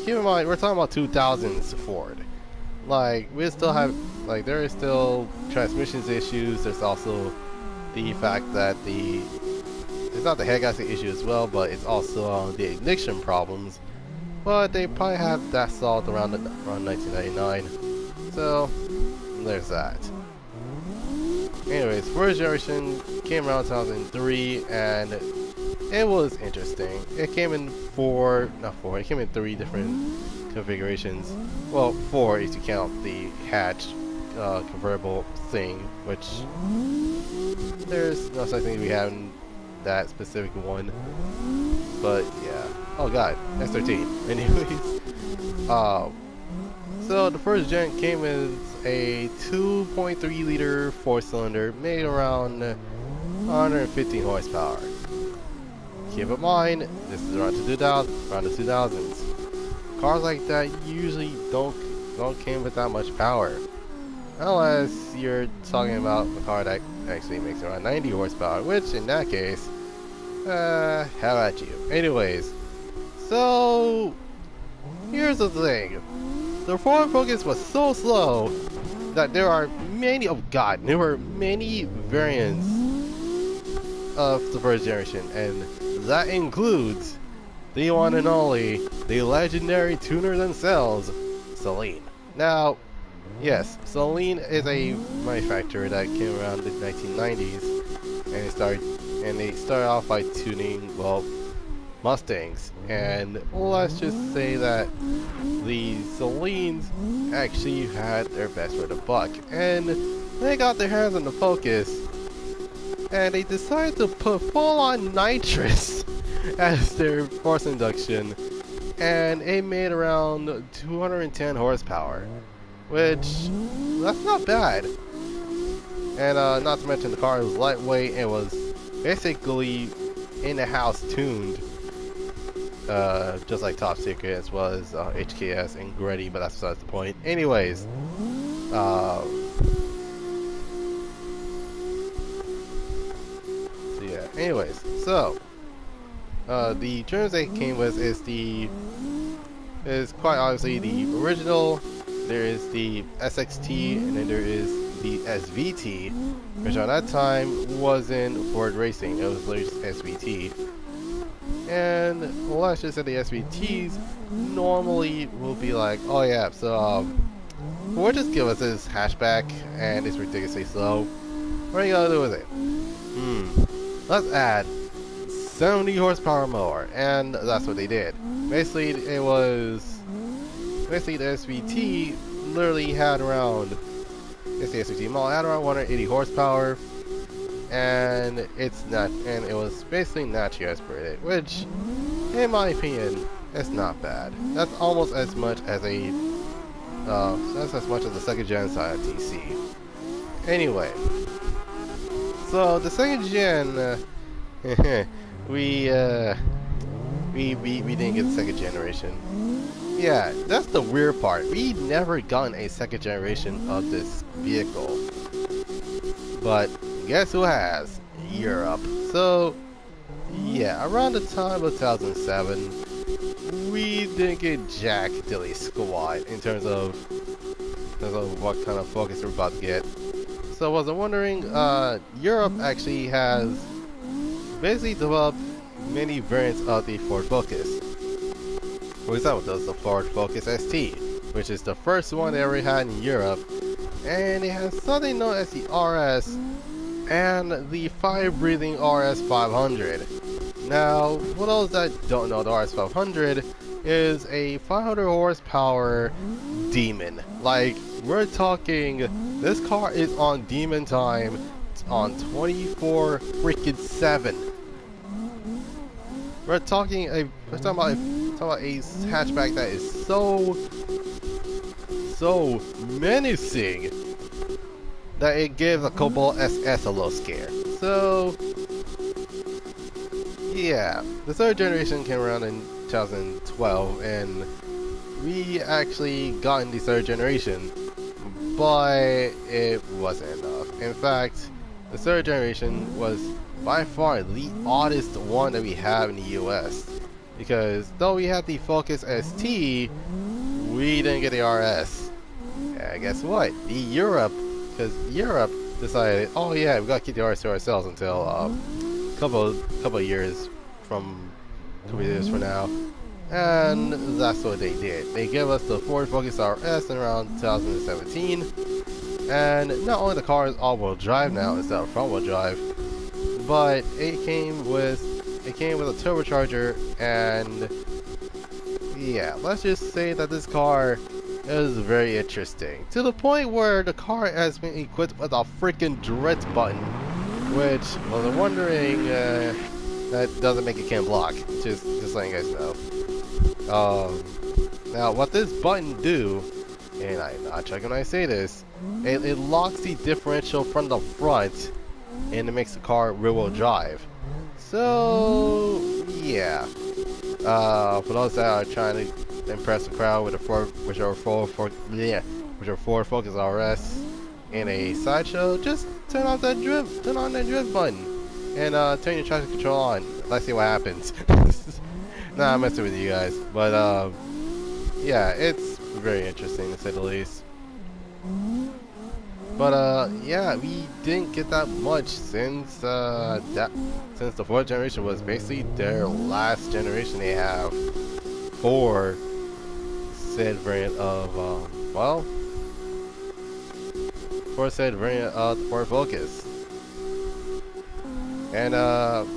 in mind, we're talking about 2000s Ford. Like, we still have, like, there is still transmissions issues. There's also the fact that it's not the head gasket issue as well, but it's also the ignition problems. But they probably have that solved around 1999. So there's that. Anyways, first generation came around 2003, and it was interesting. It came in it came in 3 different configurations. Well, 4 if you count the hatch convertible thing, which there's no such thing we have that specific one. But yeah. Oh god, S13. Anyways, so the first gen came with a 2.3 liter 4-cylinder made around 115 horsepower. Keep in mind, this is around the 2000s. Cars like that usually don't came with that much power, unless you're talking about a car that actually makes around 90 horsepower, which in that case, how about you? Anyways, so here's the thing: the Ford Focus was so slow that there were many variants of the first generation, and that includes the one and only, the legendary tuner themselves, Celine. Now, yes, Celine is a manufacturer that came around the 1990s, and they started off by tuning, well, Mustangs. And let's just say that the Celines actually had their best for the buck, and they got their hands on the Focus, and they decided to put full-on nitrous as their force induction, and it made around 210 horsepower, which that's not bad. And not to mention the car was lightweight and was basically in-the-house tuned, just like Top Secret as well as HKS and Gretty, but that's besides the point. Anyways, so yeah. Anyways, so the terms they came with is quite obviously the original. There is the SXT, and then there is the SVT, which at that time wasn't Ford Racing. It was literally just SVT. And let's just say the SVTs normally will be like, oh yeah, so Ford just give us this hatchback and it's ridiculously slow. What are you gonna do with it? Let's add 70 horsepower more, and that's what they did. Basically, the SVT literally had around, it's the SVT model, had around 180 horsepower, and it was basically naturally aspirated, which, in my opinion, is not bad. That's almost as much as the second gen side of TC. Anyway, so the second gen, we didn't get the second generation. Yeah, that's the weird part. We never gotten a second generation of this vehicle. But guess who has? Europe. So yeah, around the time of 2007, we didn't get jack dilly squat in terms of what kind of Focus we're about to get. So I was wondering, Europe actually has basically developed many variants of the Ford Focus. For example, there's the Ford Focus ST, which is the first one they ever had in Europe, and it has something known as the RS and the fire-breathing RS 500. Now, for those that don't know, the RS 500 is a 500 horsepower demon. Like, we're talking, this car is on demon time on 24/7. We're talking about a hatchback that is so menacing that it gives a Cobalt SS a little scare. So yeah, the third generation came around in 2012, and we actually got in the third generation, but it wasn't enough. In fact, the third generation was by far the oddest one that we have in the US, because though we had the Focus ST, we didn't get the RS. And guess what? Because Europe decided, oh yeah, we gotta keep the RS to ourselves until couple years from now, and that's what they did. They gave us the Ford Focus RS in around 2017, and not only the car is all-wheel drive now instead of front-wheel drive, but it came with a turbocharger, and yeah, let's just say that this car is very interesting, to the point where the car has been equipped with a freaking direct button which was wondering that doesn't make it can't block. Just letting you guys know. Now what this button do, and I'm not checking when I say this, it locks the differential from the front, and it makes the car rear-wheel drive. So yeah. For those that are trying to impress the crowd with a Ford Focus RS in a sideshow, just turn on that drift button, and turn your traction control on. Let's see what happens. Nah, I'm messing with you guys, but yeah, it's very interesting to say the least. But yeah, we didn't get that much since since the fourth generation was basically their last generation they have for said variant of for said variant of the Ford Focus. And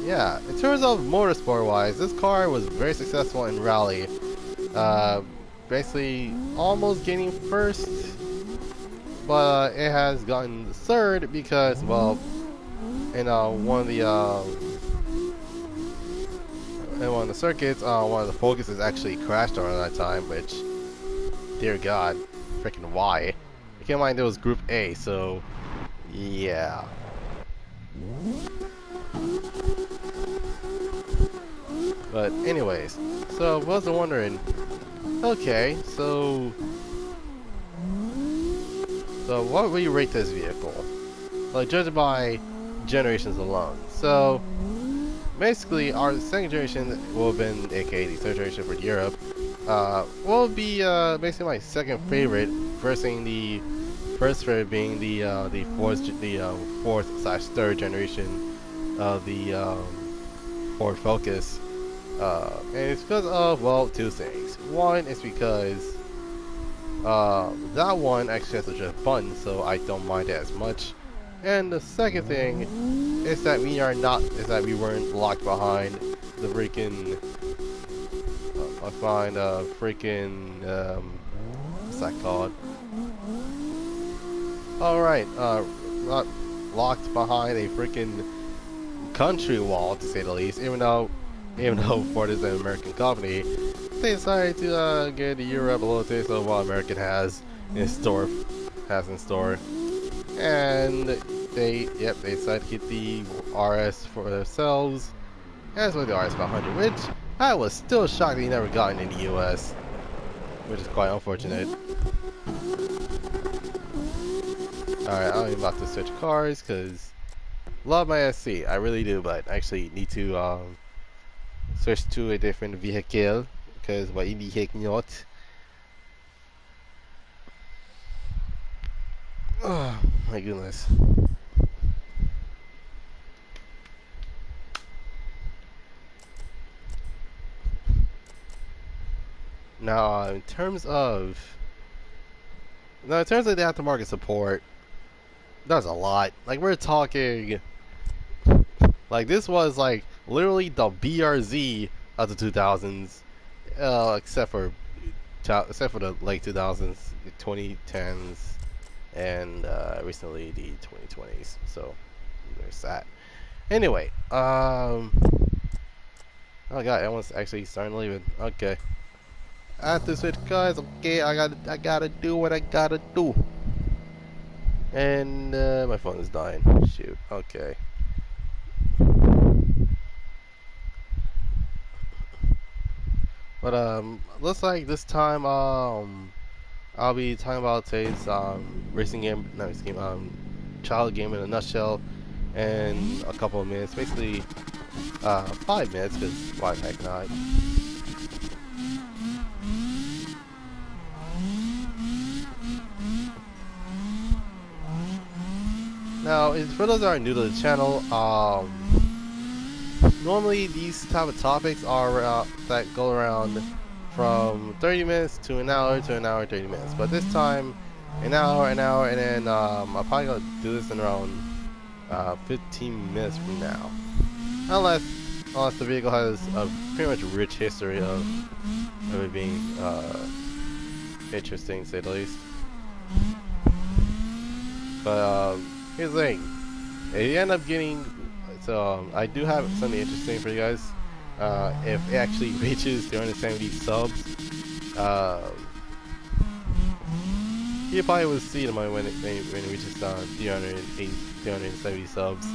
yeah, in terms of motorsport wise, this car was very successful in rally. Basically almost getting first, but it has gotten third because, well, in one of the circuits, one of the Focuses actually crashed around that time, which, dear God, freaking why? Keep in mind it was Group A, so yeah. But anyways, so I was wondering, okay, so what would you rate this vehicle? Like, judged by generations alone. So basically, our second generation will have been, aka the third generation for Europe, will be basically my second favorite. First favorite being the fourth/third generation of the Ford Focus. And it's because of, well, two things. One is because that one actually has a drift button, so I don't mind it as much. And the second thing is that we weren't locked behind the freaking what's that called? Alright, not locked behind a freaking country wall, to say the least, even though Ford is an American company, they decided to get Europe a little taste of what American has in store, and they decided to get the RS for themselves, as well as the RS 500, which I was still shocked they never gotten in the US, which is quite unfortunate. Alright, I'm about to switch cars because love my SC, I really do, but I actually need to switch to a different vehicle because what in the heck not. Oh my goodness. Now, in terms of the aftermarket support, that's a lot. Like, we're talking, like, this was like literally the BRZ of the 2000s, except for the late 2000s, 2010s, and recently the 2020s. So there's that. Anyway, oh god, everyone's actually starting to leave it. Okay, I have to switch cars. Okay, I gotta do what I gotta do. And my phone is dying. Shoot. Okay. But looks like this time I'll be talking about today's child game in a nutshell, in a couple of minutes, basically 5 minutes, because why the heck not? Now, for those that are new to the channel, normally these type of topics are that go around from 30 minutes to an hour to an hour 30 minutes. But this time, an hour, and then I'm probably gonna do this in around 15 minutes from now, unless the vehicle has a pretty much rich history of it being interesting, to say the least. But here's the thing. It ended up getting. So I do have something interesting for you guys. If it actually reaches 370 subs, you probably will see the money when it reaches 370 subs.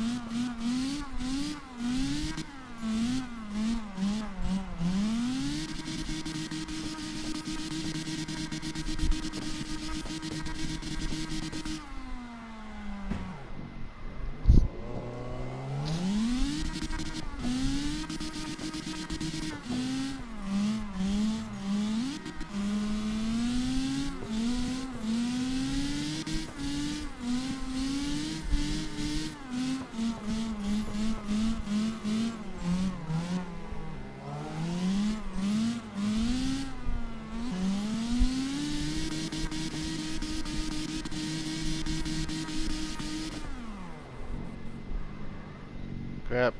Crap.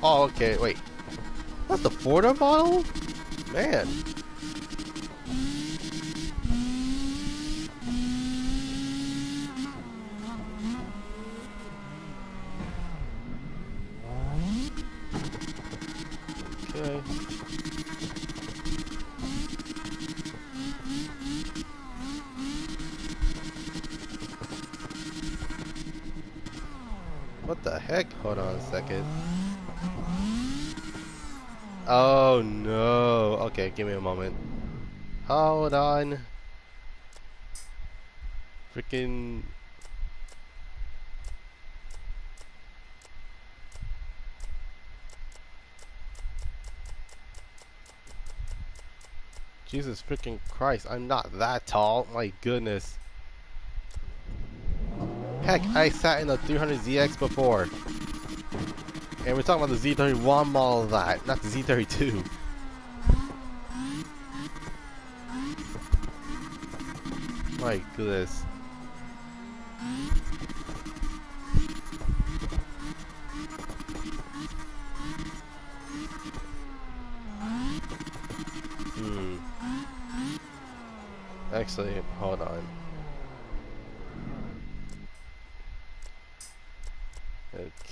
Oh, okay, wait. That's the Porter model? Man. Okay. What the heck? Hold on a second. Oh no. Okay, give me a moment. Hold on. Freaking. Jesus freaking Christ, I'm not that tall. My goodness. Heck, I sat in the 300ZX before. And we're talking about the Z31 model of that, not the Z32. My goodness. Actually, hold on.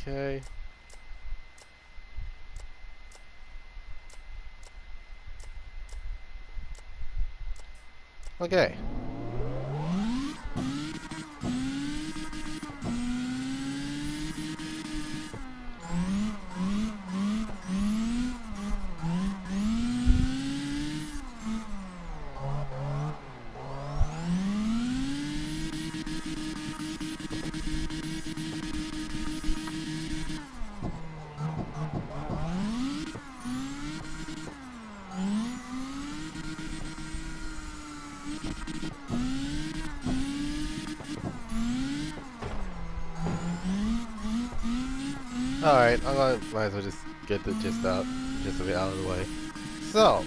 Okay. Okay. Alright, might as well just get the gist out, just a bit out of the way. So,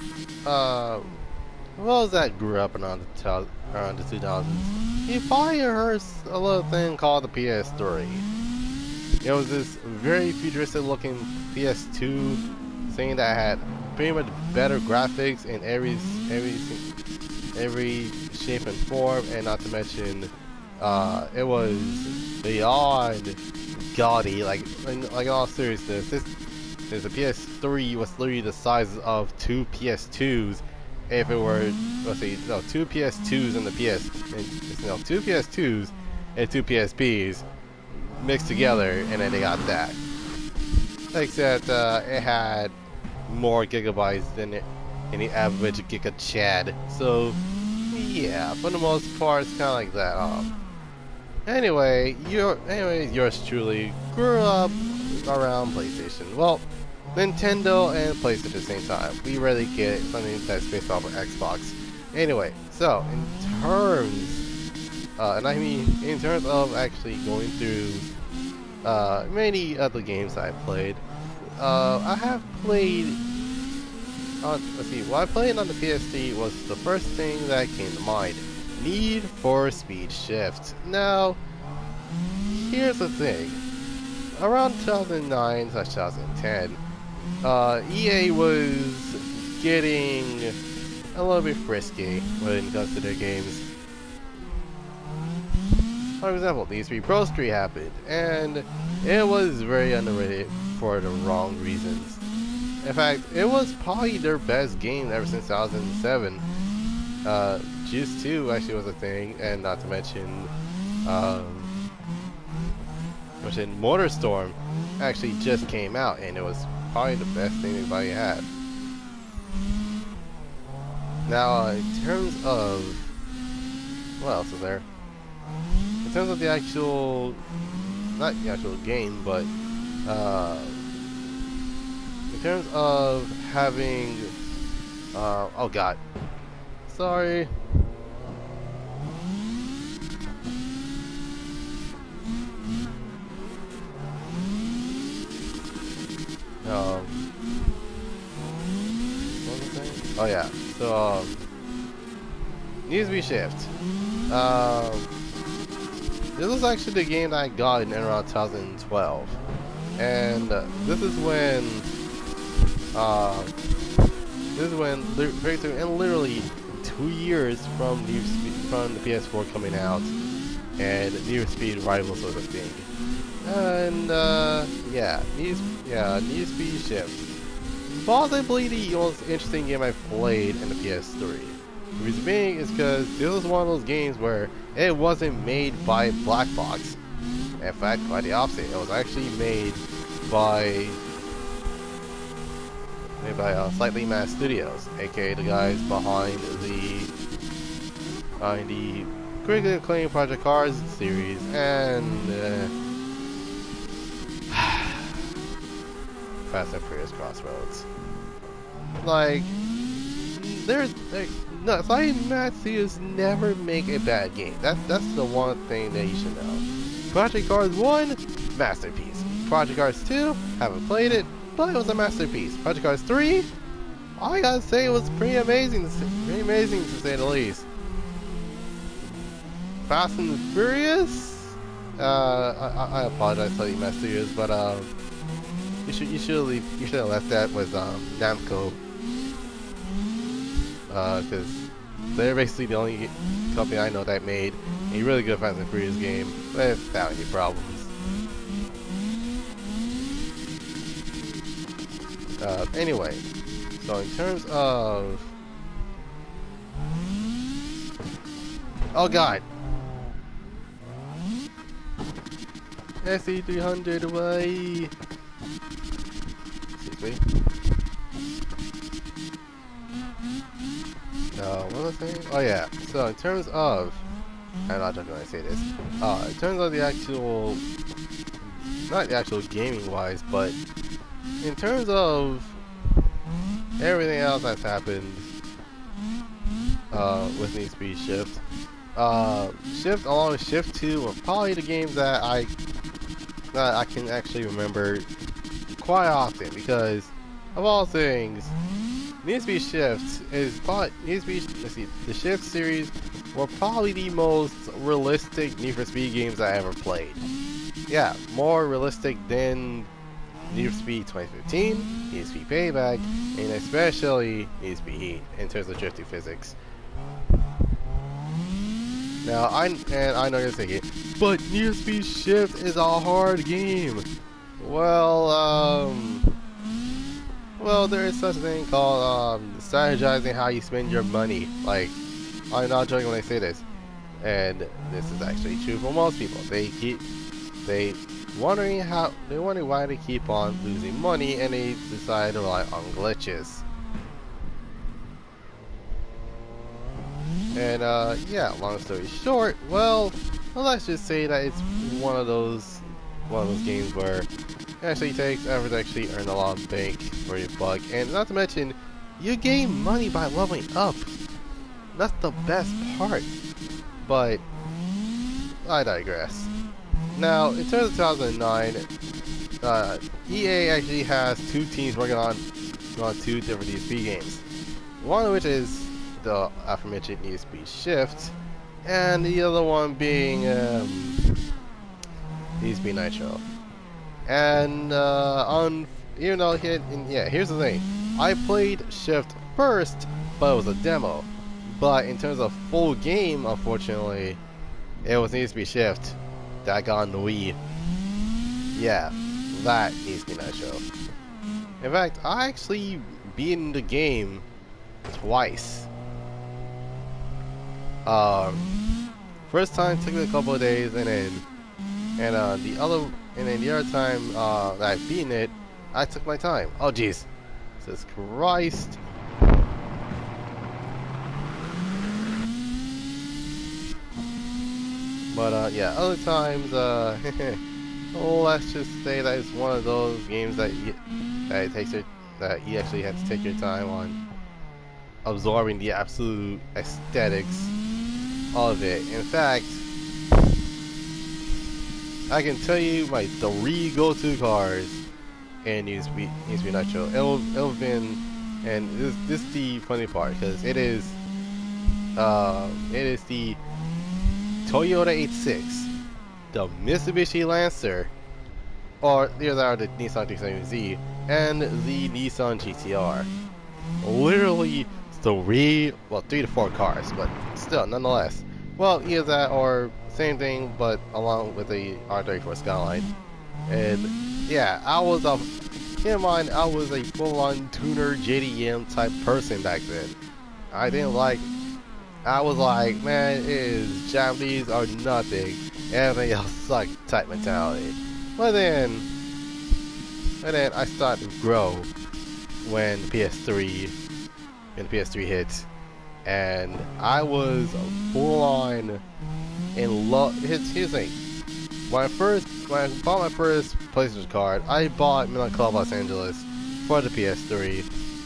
those that grew up around the 2000s, you probably heard a little thing called the PS3. It was this very futuristic looking PS2 thing that had pretty much better graphics in every shape and form, and not to mention, it was beyond gaudy. Like in all seriousness, the PS3 was literally the size of two PS2s. If it were, let's see, no, two PS2s and the two PS2s and two PSPs mixed together, and then they got that. Except it had more gigabytes than any average Giga Chad. So yeah, for the most part, it's kind of like that. Anyways, yours truly grew up around PlayStation. Well, Nintendo and PlayStation at the same time. We rarely get something that's based off of Xbox. Anyway, so in terms, and I mean in terms of actually going through many other games I've played, I have played on, let's see, what I played on the PS3 was the first thing that came to mind. Need for Speed Shift. Now, here's the thing. Around 2009/2010, EA was getting a little bit frisky when it comes to their games. For example, Need for Speed Pro 3 happened, and it was very underrated for the wrong reasons. In fact, it was probably their best game ever since 2007. Juice 2 actually was a thing, and not to mention, MotorStorm actually just came out, and it was probably the best thing anybody had. Now, in terms of what else is there? In terms of the actual, not the actual game, but in terms of having, oh god, sorry. What was I saying? Oh yeah, so Need for Speed Shift. This was actually the game that I got in around 2012, and this is when literally 2 years from the PS4 coming out, and Need for Speed Rivals was a thing, and Need for Speed Shift. Possibly the most interesting game I've played in the PS3. The reason being is because this was one of those games where it wasn't made by Black Box. In fact, quite the opposite. It was actually made by Slightly Mad Studios, aka the guys behind the critically acclaimed Project Cars series and Fast and Furious Crossroads. Like, no, Slightly Mad Studios never make a bad game. That's the one thing that you should know. Project Cars 1, masterpiece. Project Cars 2, haven't played it, but it was a masterpiece. Project Cars 3, all I gotta say, it was pretty amazing to say the least. Fast and Furious, I apologize, Slightly Mad Studios, but you should have left that with Namco. Because they're basically the only company I know that made a really good Fast and Furious game without any problems. Anyway, so in terms of... Oh god! SE300 away! Excuse me. What was I saying? Oh yeah, so in terms of... I'm not joking when I say this. In terms of the actual... Not the actual gaming wise, but in terms of everything else that's happened with Need for Speed Shift, Shift along with Shift 2 are probably the games that I can actually remember quite often, because of all things, Need for Speed Shift is probably the Shift series were probably the most realistic Need for Speed games I ever played. Yeah, more realistic than Need for Speed 2015, Need for Speed Payback, and especially Need for Speed Heat in terms of drifting physics. Now, I know you're thinking, but Need for Speed Shift is a hard game. Well, there is such a thing called strategizing how you spend your money. Like, I'm not joking when I say this, and this is actually true for most people. They wondering why they keep on losing money, and they decide to rely on glitches. And yeah, long story short, well, let's just say that it's one of those games where it actually takes effort to actually earn a lot of bank for your buck, and not to mention, you gain money by leveling up. That's the best part. But I digress. Now, in terms of 2009, EA actually has two teams working on two different Need for Speed games. One of which is the aforementioned Need for Speed Shift, and the other one being Need for Speed Nitro. And here's the thing: I played Shift first, but it was a demo. But in terms of full game, unfortunately, It was Need to Be Shift that I got on the Wii. Yeah, that needs to be Nitro. In fact, I actually beaten the game twice. First time took me a couple of days, and then the other time that I've beaten it, I took my time. Oh jeez, Jesus Christ! But yeah, other times, let's just say that it's one of those games that you actually have to take your time on absorbing the absolute aesthetics of it. In fact, I can tell you my 3 go-to cars in Need to Be Nitro. It'll been, and this is the funny part, because it is the Toyota 86, the Mitsubishi Lancer, or the other are the Nissan 370Z, and the Nissan GTR. Literally 3 to 4 cars, but still, nonetheless. Well, either that or same thing, but along with the R34 Skyline. And yeah, I was a full-on tuner JDM type person back then. I was like, man, it is Japanese or nothing, everything else sucks type mentality. But then I started to grow when PS3 hit, and I was full on in love. Here's the thing: when I bought my first PlayStation card, I bought Midnight Club Los Angeles for the PS3,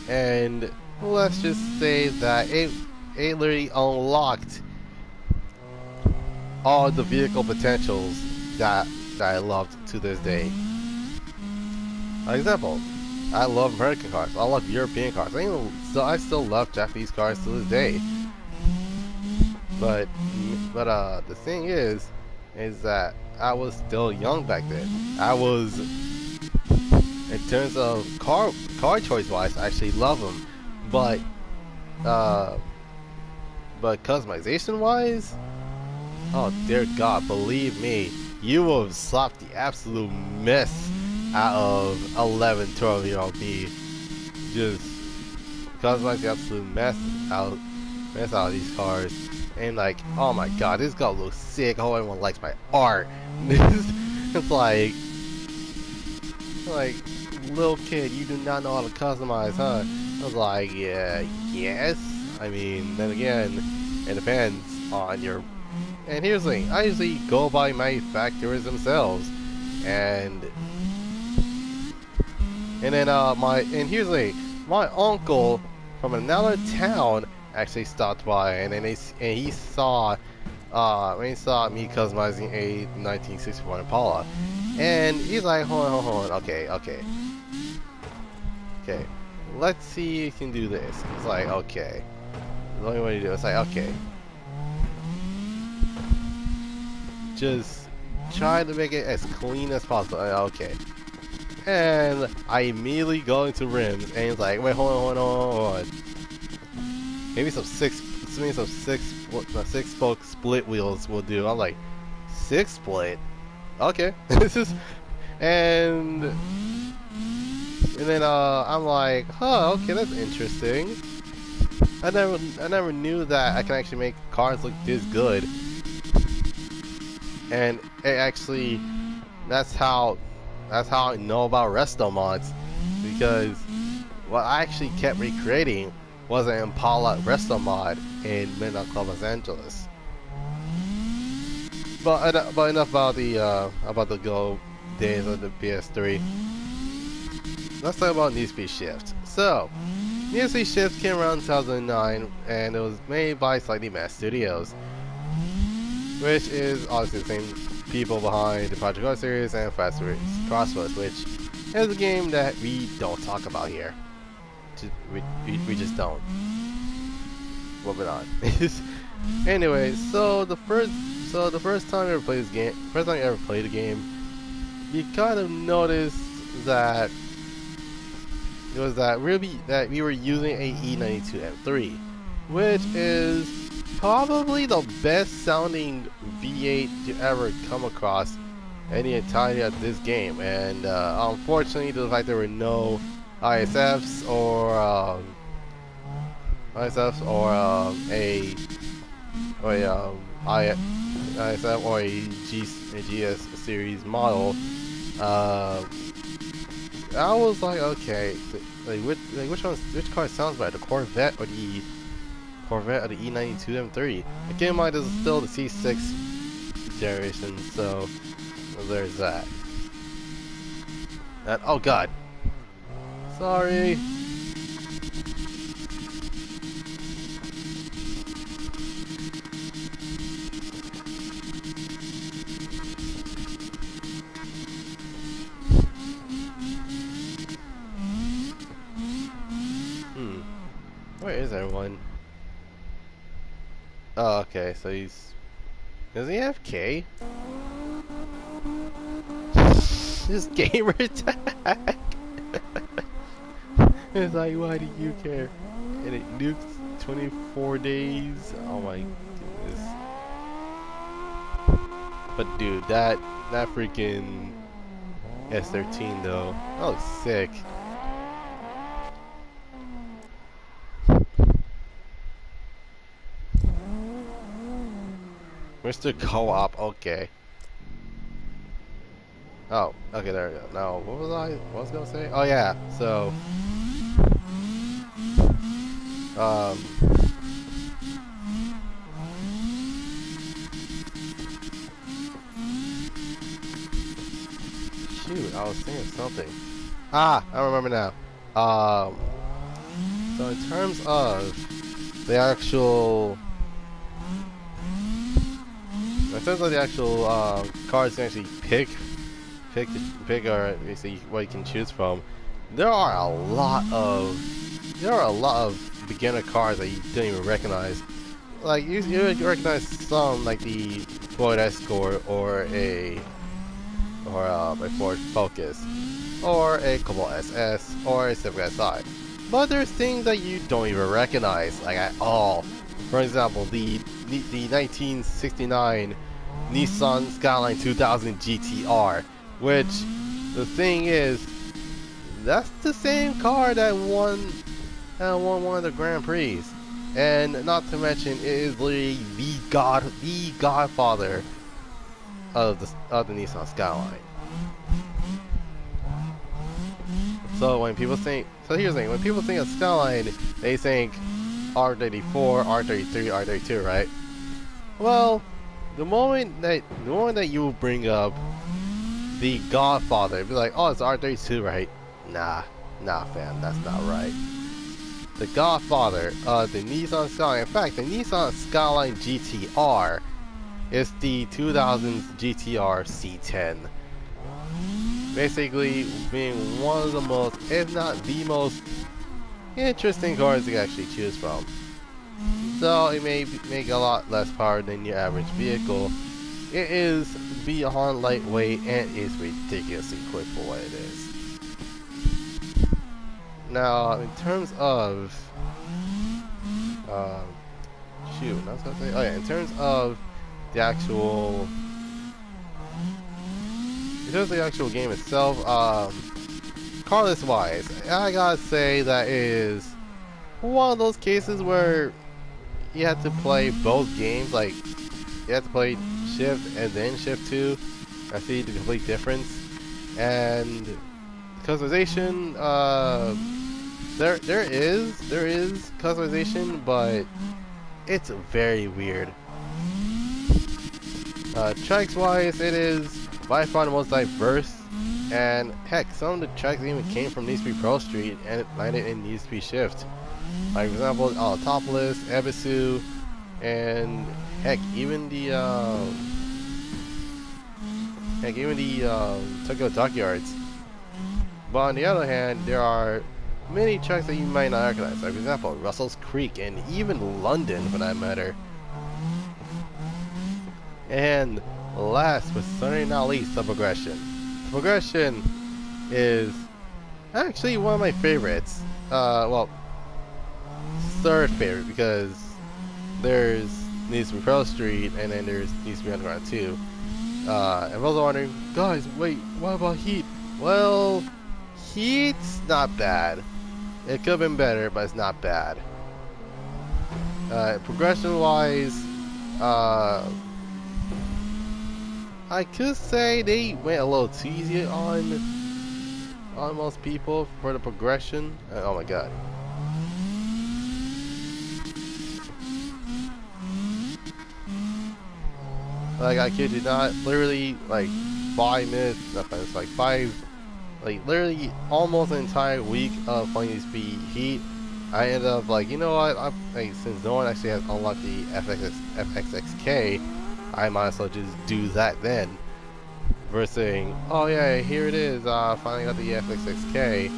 and let's just say that it literally unlocked all the vehicle potentials that I loved to this day. For example, I love American cars. I love European cars. I still love Japanese cars to this day. But the thing is that I was still young back then. I was, in terms of car choice wise, I actually love them. But customization wise, oh dear God, believe me, you will have slapped the absolute mess out of 11, 12-year-old me. Just customize the absolute mess out of these cars. And like, oh my God, this car looks sick. Oh, everyone likes my art. It's like, little kid, you do not know how to customize, huh? I was like, yeah, yes. I mean, then again, it depends on your. And here's the thing: I usually go by manufacturers themselves, and then here's the thing: my uncle from another town actually stopped by, and then he saw me customizing a 1964 Impala, and he's like, hold on, okay, let's see if you can do this. It's like, okay, the only way to do it. It's like, okay, just try to make it as clean as possible. Okay, and I immediately go into rims, and he's like, wait, hold on. Maybe some six spoke split wheels will do. I'm like, 6 split? Okay. and then I'm like, huh, okay, that's interesting. I never knew that I can actually make cars look this good. And it actually, that's how I know about resto mods, because what I actually kept recreating was an Impala resto mod in Midnight Club Los Angeles. But enough about the go days of the PS3. Let's talk about Need to Be Shift. So, Need to Be Shift came around in 2009, and it was made by Slightly Mad Studios, which is obviously the same people behind the Project R series and Fast Crossroads, which is a game that we don't talk about here. We just don't. Moving on. Anyway, so the first time I ever played the game, you kind of noticed that we were using a E92 M3, which is probably the best sounding V8 to ever come across in the entirety of this game. And unfortunately, the fact there were no ISFs or ISF or a GS series model. I was like, okay, which car sounds better, the Corvette or the E92 M3? Again, mind, this is still the C6 generation, so there's that. And oh god, sorry. Where is everyone? Oh, okay, so does he have K? This gamer tag. It's like, why do you care? And it nukes 24 days. Oh my goodness. But dude, that freaking S13 though, that looks sick. Mr. Co-op, okay. Oh, okay, there we go. Now, what was I gonna say? Oh yeah, so shoot, I was thinking of something. Ah, I remember now. So in terms of the actual cards you actually pick or basically what you can choose from, there are a lot of beginner cards that you don't even recognize. Like you recognize some, like the Ford Escort or a Ford Focus or a Cobalt SS or a Civic Si. But there's things that you don't even recognize, like at all. For example, the 1969 Nissan Skyline 2000 GTR, which the thing is, that's the same car that won one of the Grand Prix, and not to mention it is literally the godfather of the Nissan Skyline. So when people think, here's the thing: when people think of Skyline, they think R34, R33, R32, right? Well, the moment that you bring up the Godfather, be like, oh, it's R32, right? Nah, fam, that's not right. The Godfather, the Nissan Skyline. In fact, the Nissan Skyline GTR is the 2000s GTR C10. Basically, being one of the most, if not the most, interesting cars to actually choose from. Though it may make a lot less power than your average vehicle, it is beyond lightweight and is ridiculously quick for what it is. Now, in terms of in terms of the actual game itself, carless wise, I gotta say that is one of those cases where you have to play both games. Like, you have to play Shift and then Shift 2 and see the complete difference. And customization, there is customization, but it's very weird. Tracks wise, it is by far the most diverse, and heck, some of the tracks even came from Need for Speed Pro Street and it landed in Need for Speed Shift. Like, for example, Topless, Ebisu, and heck, even the Tokyo Dockyards. But on the other hand, there are many tracks that you might not recognize. Like, for example, Russell's Creek, and even London, for that matter. And last but certainly not least, the Progression. Progression is actually one of my favorites. Well, third favorite, because there's needs to be Pearl Street, and then there's needs to be Underground 2. And I was wondering, guys, wait, what about Heat? Well, Heat's not bad. It could have been better, but it's not bad. Progression-wise, I could say they went a little too easy on most people for the progression. Oh my god. Like, I kid you not, literally, like, 5 minutes, nothing, it's like 5, like, literally almost an entire week of playing these Heat. I ended up, like, you know what, like, since no one actually has unlocked the FXXK, I might as well just do that then. Versus saying, oh yeah, here it is, finally got the FXXK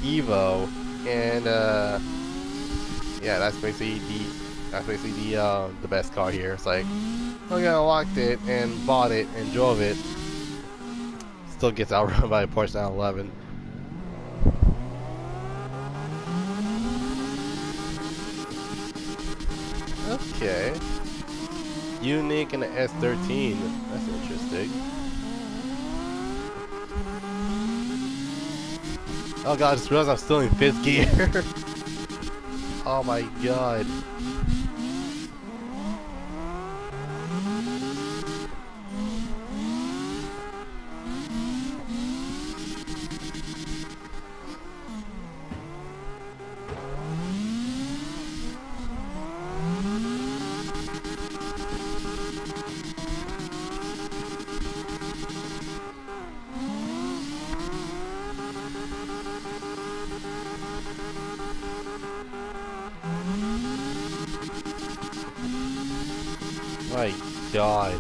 Evo, and, yeah, that's basically the best car here. It's like, okay, I unlocked it and bought it and drove it. Still gets outrun by a Porsche 911. Okay. Unique in the S13. That's interesting. Oh god, I just realized I'm still in 5th gear. Oh my god. My god.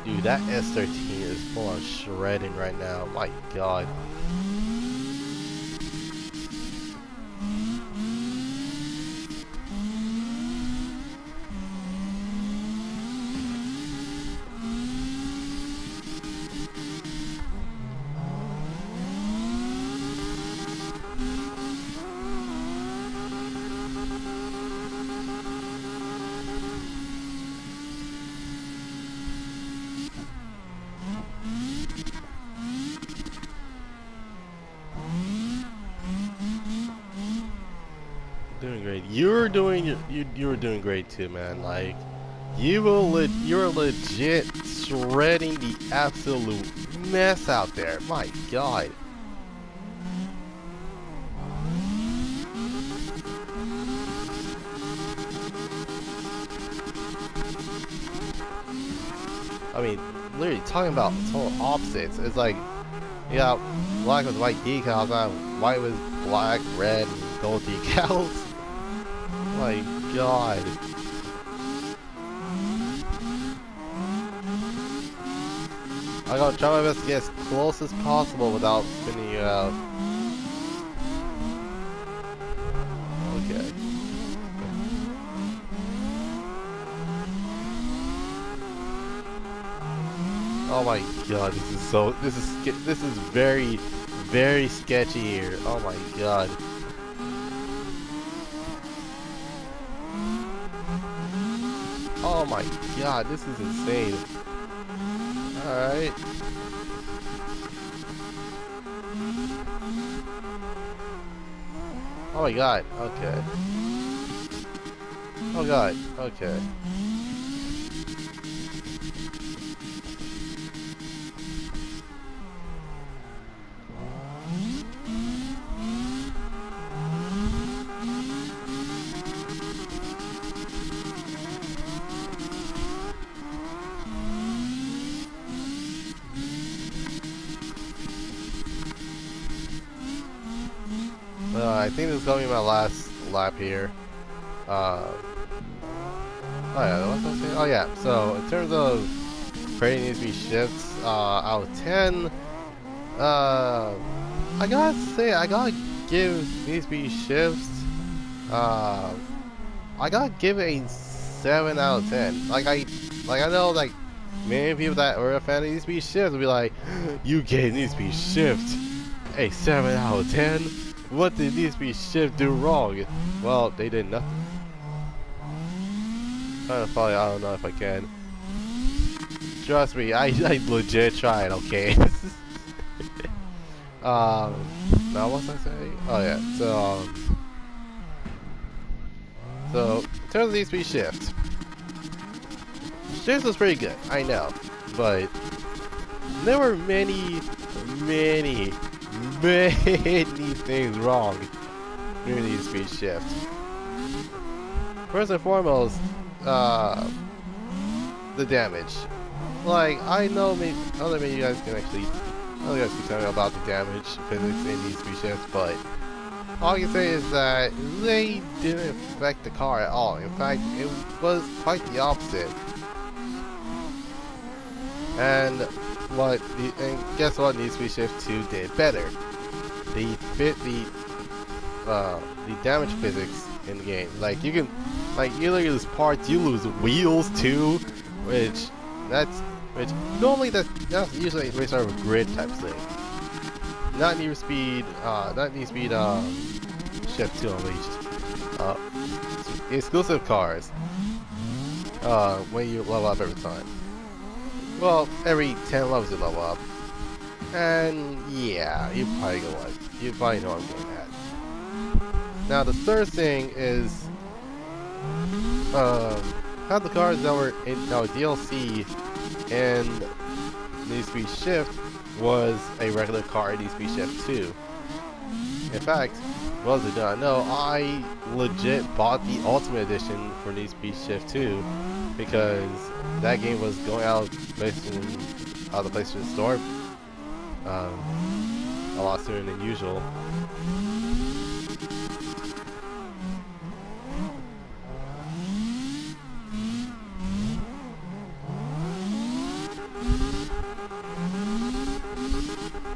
Dude, that S13 is full on shredding right now. My god. Doing great. You were doing great too, man. Like, you were legit shredding the absolute mess out there. My god. I mean, literally talking about total opposites. It's like, yeah, black with white decals, white with black, red, and gold decals. My god. I gotta try my best to get as close as possible without spinning you out. Okay. Oh my god, this is very, very sketchy here. Oh my god. Oh my god, this is insane. Alright. Oh my god, okay. Oh god, okay. I think this is gonna be my last lap here. Oh yeah, what was I saying? Oh yeah, so in terms of creating these three shifts, out of 10, I gotta say, I gotta give these three shifts, I gotta give it a 7 out of 10. Like I know, like, many people that were a fan of these three shifts will be like, you gave these three shifts a 7 out of 10. What did Need for Speed Shift do wrong? Well, they did nothing. Probably, I don't know if I can. Trust me, I legit tried, okay? Now what was I saying? Oh yeah, so in terms of Need for Speed Shift, Shift was pretty good, I know, but there were many things wrong during Need for Speed Shift. First and foremost, the damage. Like, I know maybe you guys can actually, I know you guys can tell me about the damage physics in Need for Speed Shift, but all I can say is that they didn't affect the car at all. In fact, it was quite the opposite. And guess what? Need for Speed Shift 2 did better. They fit the damage physics in the game. Like you lose parts, you lose wheels too, which normally that's usually a sort of a grid type thing. Not Need for Speed, Shift 2 Unleashed. Exclusive cars. When you level up every time. Well, every 10 levels you level up. And yeah, you probably know what I'm getting at. Now the third thing is how the cars that were in DLC and Need for Speed Shift was a regular car in Need for Speed Shift 2. In fact, well, as you don't know, I legit bought the Ultimate Edition for Need for Speed Shift 2 because that game was going out of the PlayStation Store a lot sooner than usual.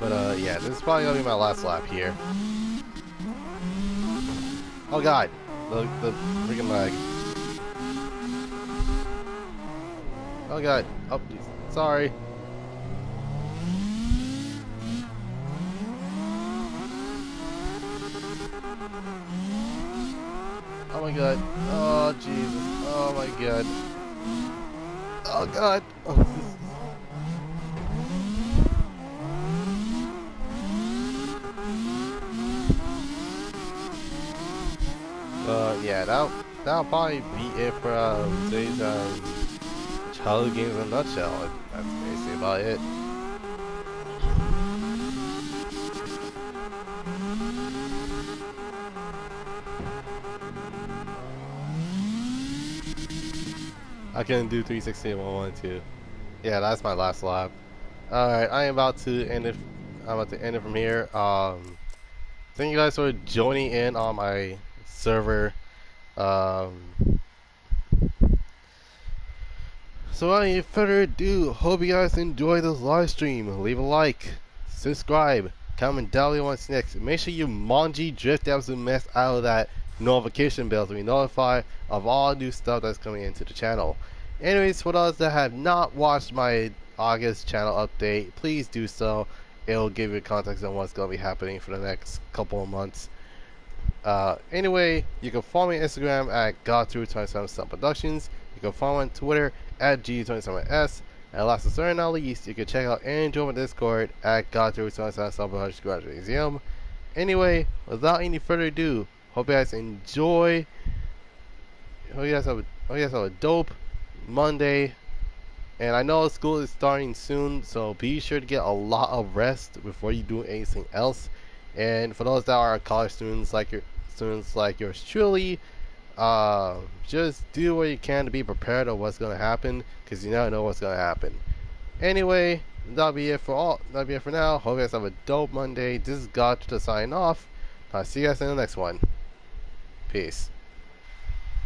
But yeah, this is probably gonna be my last lap here. Oh god, the freaking lag. Oh god, oh, sorry. Oh my god, oh Jesus, oh my god. Oh god. Yeah, that'll probably be it for today's childhood games in a nutshell. That's basically about it. I couldn't do 360 in 112. Yeah, that's my last lap. Alright, I am about to end it. I'm about to end it from here. Thank you guys for joining in on my server. So without any further ado, hope you guys enjoy this live stream. Leave a like, subscribe, comment down below what's next. Make sure you Manji drift out some mess out of that notification bell to be notified of all new stuff that's coming into the channel. Anyways, for those that have not watched my August channel update, please do so. It'll give you context on what's going to be happening for the next couple of months. Anyway, you can follow me on Instagram at Goddrifter247sun Productions. You can follow me on Twitter at G27S. And last but certainly not least, you can check out and join my Discord at Goddrifter247sun Production Museum. Anyway, without any further ado, hope you guys enjoy. Hope you guys have a dope Monday. And I know school is starting soon, so be sure to get a lot of rest before you do anything else. And for those that are college students like yours truly, just do what you can to be prepared of what's gonna happen, because you never know what's gonna happen. Anyway, that'll be it for now. Hope you guys have a dope Monday. This is Goddrifter signing off. I'll see you guys in the next one. Peace.